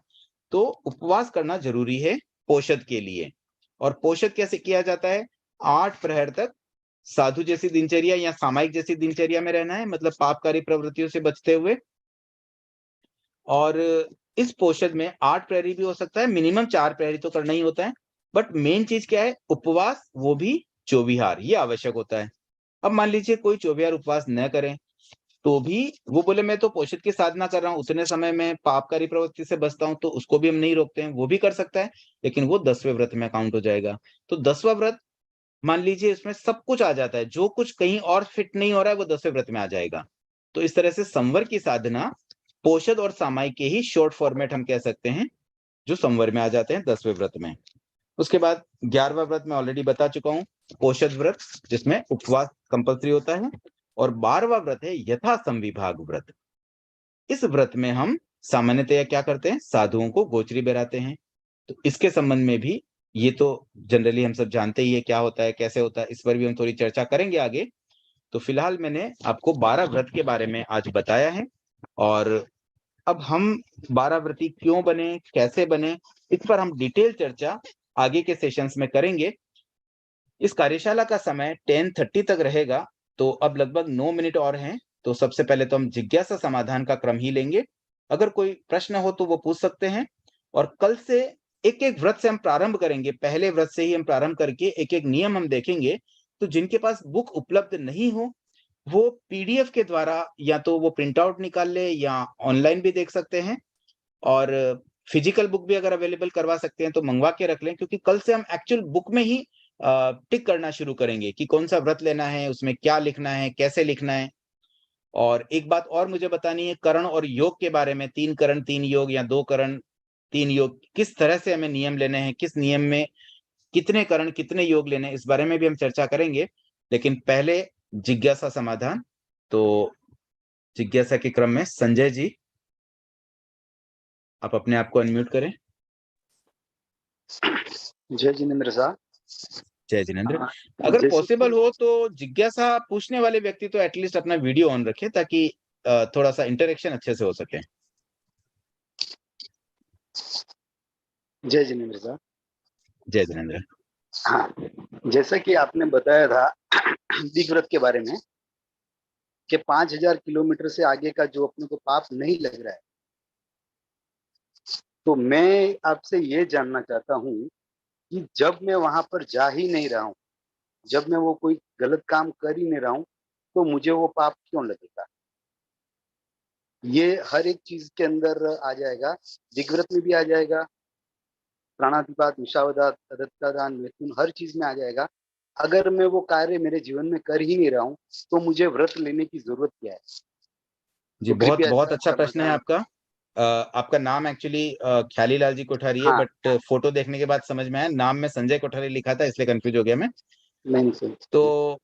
तो उपवास करना जरूरी है पोषद के लिए। और पोषद कैसे किया जाता है, 8 प्रहर तक साधु जैसी दिनचर्या या सामायिक जैसी दिनचर्या में रहना है, मतलब पापकारी प्रवृत्तियों से बचते हुए। और इस पोषद में 8 प्रहरी भी हो सकता है, मिनिमम 4 प्रहरी तो करना ही होता है। बट मेन चीज क्या है, उपवास, वो भी चौविहार, ये आवश्यक होता है। अब मान लीजिए कोई चौविहार उपवास न करें, तो भी वो बोले मैं तो पोषद की साधना कर रहा हूँ, उतने समय में पापकारी प्रवृत्ति से बचता हूँ, तो उसको भी हम नहीं रोकते हैं, वो भी कर सकता है, लेकिन वो 10वें व्रत में काउंट हो जाएगा। तो 10वां व्रत, मान लीजिए इसमें सब कुछ आ जाता है, जो कुछ कहीं और फिट नहीं हो रहा है वो 10वें व्रत में आ जाएगा। तो इस तरह से संवर की साधना पोषद और सामायिक के ही शॉर्ट फॉर्मेट हम कह सकते हैं, जो संवर में आ जाते हैं 10वें व्रत में। उसके बाद 11वां व्रत मैं ऑलरेडी बता चुका हूँ, पोषद व्रत, जिसमें उपवास कंपल्सरी होता है। और 12वां व्रत है यथा संविभाग व्रत। इस व्रत में हम सामान्यतया क्या करते हैं, साधुओं को गोचरी बहराते हैं। तो इसके संबंध में भी, ये तो जनरली हम सब जानते ही है क्या होता है, कैसे होता है, इस पर भी हम थोड़ी चर्चा करेंगे आगे। तो फिलहाल मैंने आपको 12 व्रत के बारे में आज बताया है। और अब हम 12 व्रती क्यों बने, कैसे बने, इस पर हम डिटेल चर्चा आगे के सेशंस में करेंगे। इस कार्यशाला का समय 10:30 तक रहेगा, तो अब लगभग 9 मिनट और हैं। तो सबसे पहले तो हम जिज्ञासा समाधान का क्रम ही लेंगे। अगर कोई प्रश्न हो तो वो पूछ सकते हैं। और कल से एक-एक व्रत से हम प्रारंभ करेंगे। पहले व्रत से ही हम प्रारंभ करके एक-एक नियम हम देखेंगे। तो जिनके पास बुक उपलब्ध नहीं हो, वो पीडीएफ के द्वारा या तो वो प्रिंट आउट निकाल ले या ऑनलाइन भी देख सकते हैं, और फिजिकल बुक भी अगर अवेलेबल करवा सकते हैं तो मंगवा के रख लें, क्योंकि कल से हम एक्चुअल बुक में ही टिक करना शुरू करेंगे कि कौन सा व्रत लेना है, उसमें क्या लिखना है, कैसे लिखना है। और एक बात और मुझे बतानी है करण और योग के बारे में, 3 करण 3 योग या 2 करण 3 योग, किस तरह से हमें नियम लेने हैं, किस नियम में कितने करण कितने योग लेने हैं, इस बारे में भी हम चर्चा करेंगे। लेकिन पहले जिज्ञासा समाधान। तो जिज्ञासा के क्रम में संजय जी, आप अपने आप को अनम्यूट करें। जय जिनेन्द्र साहब। जय जिनेन्द्र। हाँ, अगर जैसे पॉसिबल कि हो तो जिज्ञासा पूछने वाले व्यक्ति तो एटलीस्ट अपना वीडियो ऑन रखे, ताकि थोड़ा सा इंटरेक्शन अच्छे से हो सके। जय जिनेन्द्र साहब। जय जिनेन्द्र। हाँ, जैसा कि आपने बताया था दिग्व्रत के बारे में कि 5000 किलोमीटर से आगे का जो अपने को पाप नहीं लग रहा है, तो मैं आपसे ये जानना चाहता हूँ कि जब मैं वहां पर जा ही नहीं रहा हूँ, जब मैं वो कोई गलत काम कर ही नहीं रहा हूँ, तो मुझे वो पाप क्यों लगेगा? ये हर एक चीज के अंदर आ जाएगा, दिग्व्रत में भी आ जाएगा, प्राणातिपात, निशावदात, रक्तदान, मैथुन, हर चीज में आ जाएगा। अगर मैं वो कार्य मेरे जीवन में कर ही नहीं रहा हूँ, तो मुझे व्रत लेने की जरूरत क्या है? जी, तो बहुत कृपया बहुत इसका अच्छा प्रश्न है समाधान। आपका। आपका नाम एक्चुअली ख्याली लाल जी कोठारी है, हाँ, बट फोटो देखने के बाद समझ में आया नाम में संजय कोठारी लिखा था, इसलिए कंफ्यूज हो गया मैं। नहीं सर। तो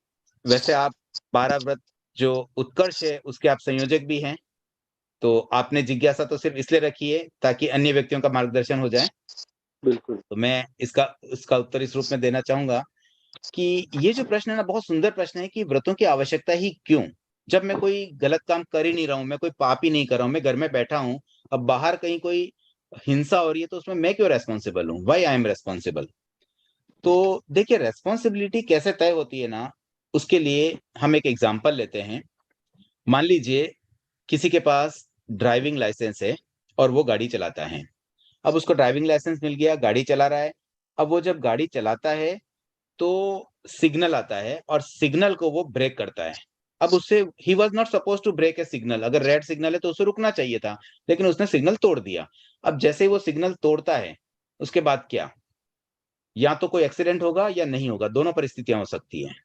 वैसे आप 12 व्रत जो उत्कर्ष है उसके आप संयोजक भी हैं। तो आपने जिज्ञासा तो सिर्फ इसलिए रखी है ताकि अन्य व्यक्तियों का मार्गदर्शन हो जाए। बिल्कुल। तो मैं इसका उत्तर इस रूप में देना चाहूंगा कि ये जो प्रश्न है ना, बहुत सुंदर प्रश्न है कि व्रतों की आवश्यकता ही क्यों, जब मैं कोई गलत काम कर ही नहीं रहा हूं, मैं कोई पाप ही नहीं कर रहा हूं, मैं घर में बैठा हूं, अब बाहर कहीं कोई हिंसा हो रही है तो उसमें मैं क्यों रेस्पॉन्सिबल हूं, वाई आई एम रेस्पॉन्सिबल। तो देखिए, रेस्पॉन्सिबिलिटी कैसे तय होती है ना, उसके लिए हम एक एग्जाम्पल लेते हैं। मान लीजिए किसी के पास ड्राइविंग लाइसेंस है और वो गाड़ी चलाता है। अब उसको ड्राइविंग लाइसेंस मिल गया, गाड़ी चला रहा है। अब वो जब गाड़ी चलाता है तो सिग्नल आता है और सिग्नल को वो ब्रेक करता है। अब उससे ही was not suppose to break a signal, अगर रेड सिग्नल है तो उसे रुकना चाहिए था, लेकिन उसने सिग्नल तोड़ दिया। अब जैसे ही वो सिग्नल तोड़ता है, उसके बाद क्या, या तो कोई एक्सीडेंट होगा या नहीं होगा, दोनों परिस्थितियां हो सकती हैं।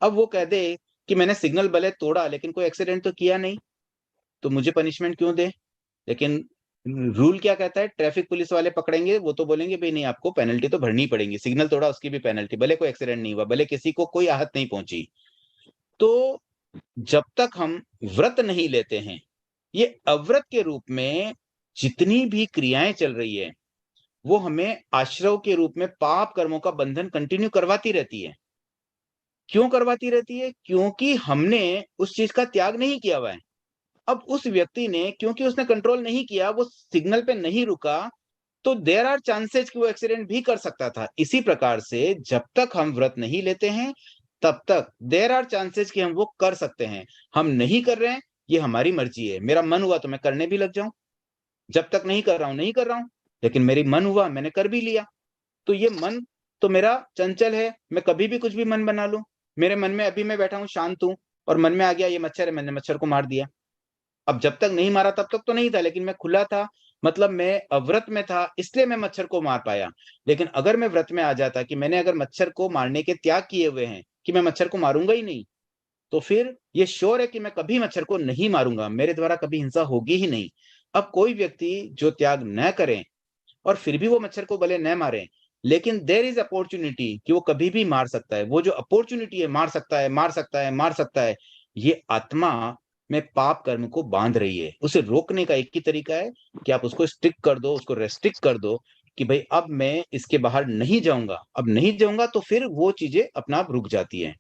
अब वो कह दे कि मैंने सिग्नल भले तोड़ा लेकिन कोई एक्सीडेंट तो किया नहीं, तो मुझे पनिशमेंट क्यों दे। लेकिन रूल क्या कहता है, ट्रैफिक पुलिस वाले पकड़ेंगे, वो तो बोलेंगे भाई नहीं, आपको पेनल्टी तो भरनी पड़ेगी, सिग्नल तोड़ा उसकी भी पेनल्टी, भले कोई एक्सीडेंट नहीं हुआ, भले किसी को कोई आहत नहीं पहुंची। तो जब तक हम व्रत नहीं लेते हैं, ये अव्रत के रूप में जितनी भी क्रियाएं चल रही है, वो हमें आश्रव के रूप में पाप कर्मों का बंधन कंटिन्यू करवाती रहती है। क्यों करवाती रहती है? क्योंकि हमने उस चीज का त्याग नहीं किया हुआ है। अब उस व्यक्ति ने, क्योंकि उसने कंट्रोल नहीं किया, वो सिग्नल पे नहीं रुका, तो देयर आर चांसेस कि वो एक्सीडेंट भी कर सकता था। इसी प्रकार से जब तक हम व्रत नहीं लेते हैं, तब तक देयर आर चांसेस कि हम वो कर सकते हैं। हम नहीं कर रहे हैं, ये हमारी मर्जी है। मेरा मन हुआ तो मैं करने भी लग जाऊं, जब तक नहीं कर रहा हूं नहीं कर रहा हूं, लेकिन मेरी मन हुआ मैंने कर भी लिया। तो ये मन तो मेरा चंचल है, मैं कभी भी कुछ भी मन बना लूं। मेरे मन में अभी मैं बैठा हूं, शांत हूं, और मन में आ गया ये मच्छर है, मैंने मच्छर को मार दिया। अब जब तक नहीं मारा तब तक तो नहीं था, लेकिन मैं खुला था, मतलब मैं अव्रत में था, इसलिए मैं मच्छर को मार पाया। लेकिन अगर मैं व्रत में आ जाता कि मैंने अगर मच्छर को मारने के त्याग किए हुए हैं, कि मैं मच्छर को मारूंगा ही नहीं, तो फिर ये श्योर है कि मैं कभी मच्छर को नहीं मारूंगा, मेरे द्वारा कभी हिंसा होगी ही नहीं। अब कोई व्यक्ति जो त्याग न करें और फिर भी वो मच्छर को भले न मारे, लेकिन देर इज अपॉर्चुनिटी कि वो कभी भी मार सकता है। वो जो अपॉर्चुनिटी है, मार सकता है, मार सकता है, मार सकता है, ये आत्मा में पाप कर्म को बांध रही है। उसे रोकने का एक ही तरीका है कि आप उसको स्टिक कर दो, उसको रेस्ट्रिक्ट कर दो कि भाई अब मैं इसके बाहर नहीं जाऊंगा, अब नहीं जाऊंगा, तो फिर वो चीजें अपना आप रुक जाती हैं।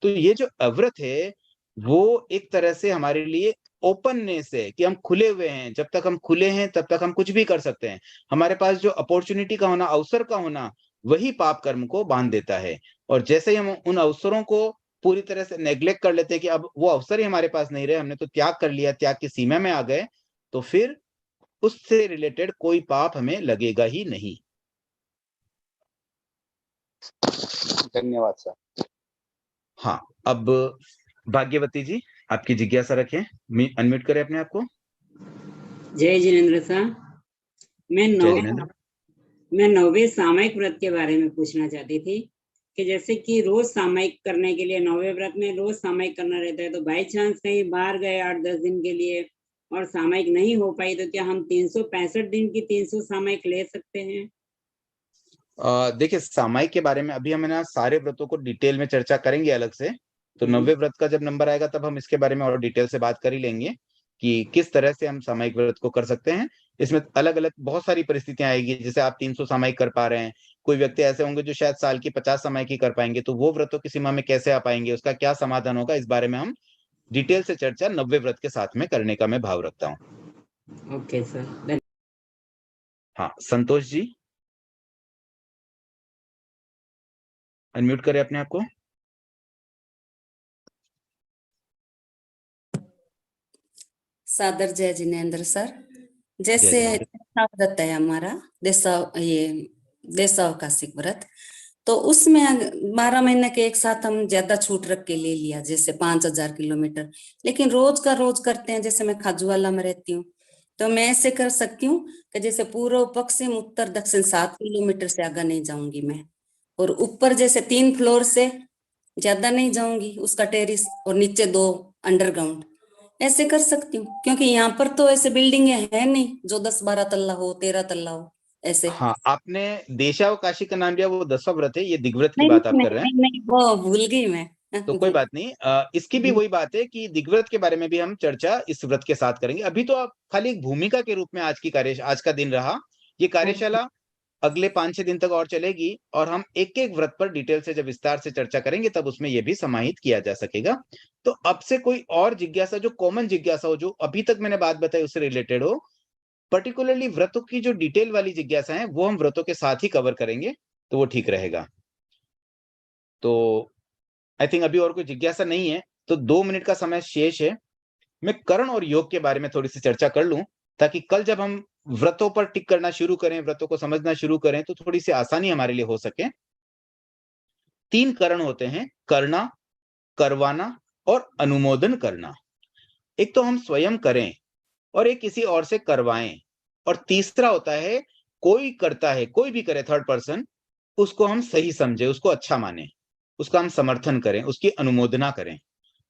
तो ये जो अव्रत है, वो एक तरह से हमारे लिए ओपननेस है कि हम खुले हुए हैं। जब तक हम खुले हैं तब तक हम कुछ भी कर सकते हैं। हमारे पास जो अपॉर्चुनिटी का होना, अवसर का होना, वही पाप कर्म को बांध देता है। और जैसे ही हम उन अवसरों को पूरी तरह से नेग्लेक्ट कर लेते हैं कि अब वो अवसर ही हमारे पास नहीं रहे, हमने तो त्याग कर लिया, त्याग की सीमा में आ गए, तो फिर उससे रिलेटेड कोई पाप हमें लगेगा ही नहीं। धन्यवाद सर। हाँ, अब भाग्यवती जी, आपकी जिज्ञासा रखें, अनम्यूट करें अपने आप को। जय जिनेन्द्र साहब, मैं जय जिनेन्द्र। मैं 9वें सामयिक व्रत के बारे में पूछना चाहती थी कि जैसे कि रोज सामयिक करने के लिए 9वें व्रत में रोज सामयिक करना रहता है, तो बाई चांस कहीं बाहर गए 8-10 दिन के लिए और सामयिक नहीं हो पाई, तो क्या हम 365 दिन की 300 सामयिक ले सकते हैं? देखिए, सामायिक के बारे में अभी हम ना सारे व्रतों को डिटेल में चर्चा करेंगे अलग से। तो 90 व्रत का जब नंबर आएगा तब हम इसके बारे में और डिटेल से बात कर ही लेंगे कि किस तरह से हम सामायिक व्रत को कर सकते हैं। इसमें अलग-अलग बहुत सारी परिस्थितियां आएगी, जैसे आप 300 सामायिक कर पा रहे हैं, कोई व्यक्ति ऐसे होंगे जो शायद साल की 50 सामायिक ही कर पाएंगे, तो वो व्रतों की सीमा में कैसे आ पाएंगे, उसका क्या समाधान होगा, इस बारे में हम डिटेल से चर्चा 90 व्रत के साथ में करने का मैं भाव रखता हूँ। Okay sir. हाँ, संतोष जी, अनम्यूट करें अपने आप को। सादर जय जिनेन्द्र सर। जय जैसे जिनेन्द्र। व्रत है हमारा देशावकाशिक व्रत, तो उसमें 12 महीने के एक साथ हम ज्यादा छूट रख के ले लिया, जैसे 5000 किलोमीटर, लेकिन रोज का रोज करते हैं। जैसे मैं खाजूवाला में रहती हूँ, तो मैं ऐसे कर सकती हूँ कि जैसे पूर्व पश्चिम उत्तर दक्षिण 7 किलोमीटर से आगे नहीं जाऊंगी मैं, और ऊपर जैसे 3 फ्लोर से ज्यादा नहीं जाऊंगी उसका टेरिस, और नीचे 2 अंडरग्राउंड, ऐसे कर सकती हूँ। क्योंकि यहाँ पर तो ऐसे बिल्डिंग है नहीं जो 10-12 तल्ला हो, 13 तल्ला हो ऐसे। हाँ, आपने देशावकाशी का नाम लिया, वो 10वां व्रत है, ये दिग्व्रत की नहीं बात आप नहीं कर रहे हैं। नहीं नहीं, वो भूल गई मैं। तो कोई बात नहीं, इसकी भी वही बात है कि दिग्व्रत के बारे में भी हम चर्चा इस व्रत के साथ करेंगे। अभी तो आप खाली एक भूमिका के रूप में आज का दिन रहा। ये कार्यशाला अगले 5-6 दिन तक और चलेगी और हम एक-एक व्रत पर डिटेल से जब विस्तार से चर्चा करेंगे तब उसमें ये भी समाहित किया जा सकेगा। तो अब से कोई और जिज्ञासा, जो कॉमन जिज्ञासा हो, जो अभी तक मैंने बात बताई उससे रिलेटेड हो, पर्टिकुलरली व्रतों की जो डिटेल वाली जिज्ञासा है, वो हम व्रतों के साथ ही कवर करेंगे, तो वो ठीक रहेगा। तो आई थिंक अभी और कोई जिज्ञासा नहीं है, तो 2 मिनट का समय शेष है। मैं करण और योग के बारे में थोड़ी-सी चर्चा कर लूँ, ताकि कल जब हम व्रतों पर टिक करना शुरू करें, व्रतों को समझना शुरू करें, तो थोड़ी-सी आसानी हमारे लिए हो सके। 3 करण होते हैं, करना, करवाना और अनुमोदन करना। एक तो हम स्वयं करें और एक किसी और से करवाएँ, और तीसरा होता है कोई करता है, कोई भी करे थर्ड पर्सन, उसको हम सही समझें, उसको अच्छा मानें, उसका हम समर्थन करें, उसकी अनुमोदना करें।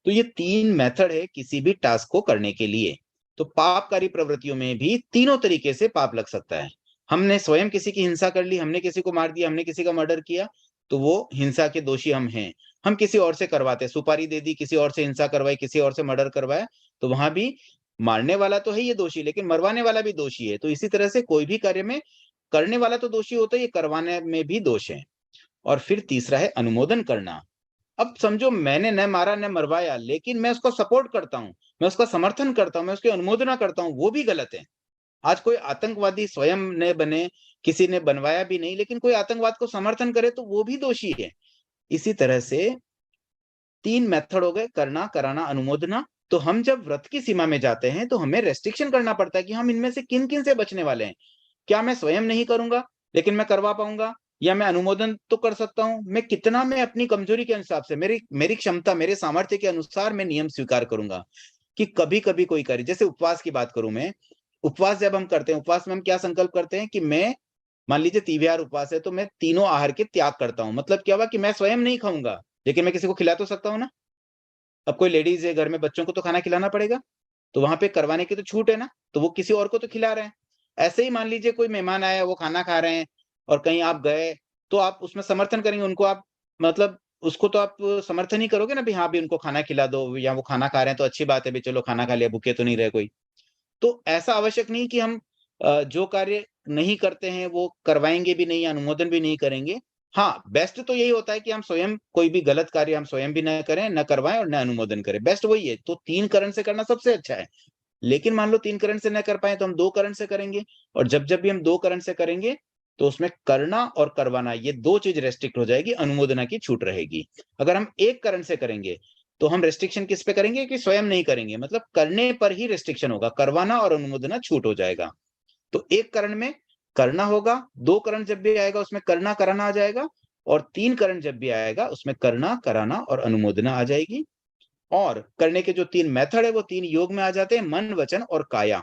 तो ये 3 मेथड है किसी भी टास्क को करने के लिए। तो पापकारी प्रवृत्तियों में भी तीनों तरीके से पाप लग सकता है। हमने स्वयं किसी की हिंसा कर ली, हमने किसी को मार दिया, हमने किसी का मर्डर किया, तो वो हिंसा के दोषी हम हैं। हम किसी और से करवाते, सुपारी दे दी, किसी और से हिंसा करवाई, किसी और से मर्डर करवाया, तो वहां भी मारने वाला तो है ये दोषी, लेकिन मरवाने वाला भी दोषी है। तो इसी तरह से कोई भी कार्य में करने वाला तो दोषी होता है, ये करवाने में भी दोष है। और फिर तीसरा है अनुमोदन करना। अब समझो मैंने न मारा न मरवाया, लेकिन मैं उसको सपोर्ट करता हूँ, मैं उसका समर्थन करता हूँ, मैं उसकी अनुमोदना करता हूँ, वो भी गलत है। आज कोई आतंकवादी स्वयं ने बने, किसी ने बनवाया भी नहीं, लेकिन कोई आतंकवाद को समर्थन करे तो वो भी दोषी है। इसी तरह से 3 मेथड हो गए, करना, कराना, अनुमोदना। तो हम जब व्रत की सीमा में जाते हैं तो हमें रेस्ट्रिक्शन करना पड़ता है कि हम इनमें से किन-किन से बचने वाले हैं। क्या मैं स्वयं नहीं करूँगा, लेकिन मैं करवा पाऊँगा? या मैं अनुमोदन तो कर सकता हूँ? मैं कितना, मैं अपनी कमजोरी के हिसाब से, मेरी मेरी क्षमता, मेरे सामर्थ्य के अनुसार मैं नियम स्वीकार करूँगा। कि कभी-कभी कोई कार्य, जैसे उपवास की बात करूँ मैं, उपवास जब हम करते हैं, उपवास में हम क्या संकल्प करते हैं कि मैं, मान लीजिए तीव्यार उपवास है, तो मैं तीनों आहार के त्याग करता हूँ। मतलब क्या हुआ कि मैं स्वयं नहीं खाऊँगा, लेकिन मैं किसी को खिला तो सकता हूँ ना? अब कोई लेडीज़ है घर में, बच्चों को तो खाना खिलाना पड़ेगा, तो वहाँ पे करवाने की तो छूट है ना, तो वो किसी और को तो खिला रहे हैं। ऐसे ही मान लीजिए कोई मेहमान आया, वो खाना खा रहे हैं और कहीं आप गए, तो आप उसमें समर्थन करेंगे उनको, आप मतलब उसको तो आप समर्थन ही करोगे ना, भी हाँ, भी उनको खाना खिला दो, या वो खाना खा रहे हैं तो अच्छी बात है, भी चलो खाना खा लिया, भूखे तो नहीं रहे कोई। तो ऐसा आवश्यक नहीं कि हम जो कार्य नहीं करते हैं वो करवाएँगे भी नहीं, अनुमोदन भी नहीं करेंगे। हाँ, बेस्ट तो यही होता है कि हम स्वयं कोई भी गलत कार्य हम स्वयं भी न करें, न करवाएँ और न अनुमोदन करें। बेस्ट वही है, तो 3 करण से करना सबसे अच्छा है। लेकिन मान लो 3 करण से न कर पाएँ तो हम 2 करण से करेंगे, और जब-जब भी हम 2 करण से करेंगे, तो उसमें करना और करवाना, ये 2 चीज़ रेस्ट्रिक्ट हो जाएगी, अनुमोदना की छूट रहेगी। अगर हम 1 करण से करेंगे, तो हम रेस्ट्रिक्शन किस पे करेंगे कि स्वयं नहीं करेंगे, मतलब करने पर ही रेस्ट्रिक्शन होगा, करवाना और अनुमोदना छूट हो जाएगा। तो 1 करण में करना होगा, 2 करण जब भी आएगा उसमें करना, कराना आ जाएगा, और 3 करण जब भी आएगा उसमें करना, कराना और अनुमोदना आ जाएगी। और करने के जो 3 मेथड है वो 3 योग में आ जाते हैं, मन, वचन और काया।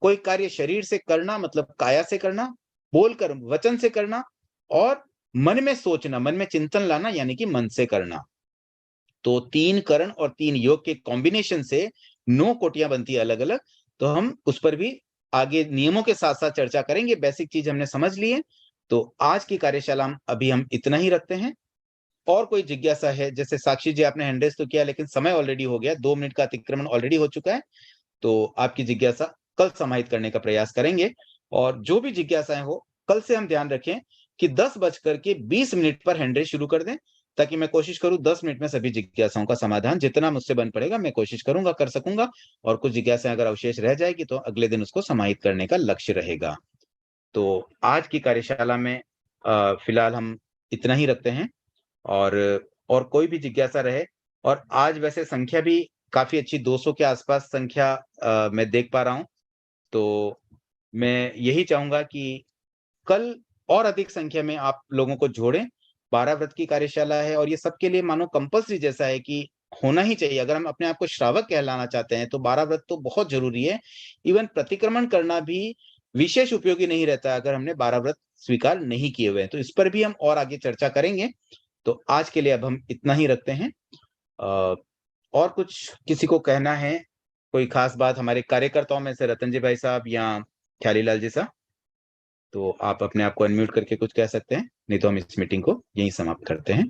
कोई कार्य शरीर से करना मतलब काया से करना, बोलकर वचन से करना और मन में सोचना, मन में चिंतन लाना यानी कि मन से करना। तो 3 करण और 3 योग के कॉम्बिनेशन से 9 कोटियां बनती है अलग-अलग। तो हम उस पर भी आगे नियमों के साथ-साथ चर्चा करेंगे। बेसिक चीज हमने समझ ली है। तो आज की कार्यशाला हम इतना ही रखते हैं। और कोई जिज्ञासा है, जैसे साक्षी जी आपने हैंड रेज़ तो किया लेकिन समय ऑलरेडी हो गया, 2 मिनट का अतिक्रमण ऑलरेडी हो चुका है। तो आपकी जिज्ञासा कल समाहित करने का प्रयास करेंगे। और जो भी जिज्ञासाएं हो, कल से हम ध्यान रखें कि 10:20 पर हैंड रेज़ शुरू कर दें, ताकि मैं कोशिश करूं 10 मिनट में सभी जिज्ञासाओं का समाधान जितना मुझसे बन पड़ेगा मैं कोशिश करूंगा, कर सकूंगा। और कुछ जिज्ञासाएं अगर अवशेष रह जाएगी तो अगले दिन उसको समाहित करने का लक्ष्य रहेगा। तो आज की कार्यशाला में फिलहाल हम इतना ही रखते हैं। और कोई भी जिज्ञासा रहे, और आज वैसे संख्या भी काफी अच्छी 200 के आसपास संख्या मैं देख पा रहा हूं। तो मैं यही चाहूंगा कि कल और अधिक संख्या में आप लोगों को जोड़ें। 12 व्रत की कार्यशाला है और ये सबके लिए मानो कंपल्सरी जैसा है कि होना ही चाहिए। अगर हम अपने आप को श्रावक कहलाना चाहते हैं तो 12 व्रत तो बहुत जरूरी है। इवन प्रतिक्रमण करना भी विशेष उपयोगी नहीं रहता अगर हमने 12 व्रत स्वीकार नहीं किए हुए हैं। तो इस पर भी हम और आगे चर्चा करेंगे। तो आज के लिए अब हम इतना ही रखते हैं। और कुछ किसी को कहना है, कोई खास बात हमारे कार्यकर्ताओं में से रतन जी भाई साहब या ख्यालीलाल जी साहब, तो आप अपने आप को अनम्यूट करके कुछ कह सकते हैं, नहीं तो हम इस मीटिंग को यहीं समाप्त करते हैं।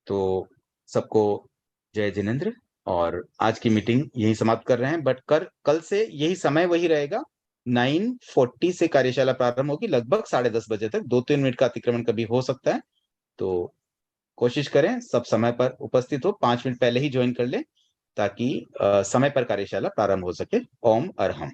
तो सबको जय जिनेंद्र। और आज की मीटिंग यहीं समाप्त कर रहे हैं, बट कल से यही समय वही रहेगा। 9:40 से कार्यशाला प्रारंभ होगी, लगभग 10:30 बजे तक। 2-3 मिनट का अतिक्रमण कभी हो सकता है, तो कोशिश करें सब समय पर उपस्थित हो। 5 मिनट पहले ही ज्वाइन कर लें ताकि समय पर कार्यशाला प्रारंभ हो सके। ओम अरहम।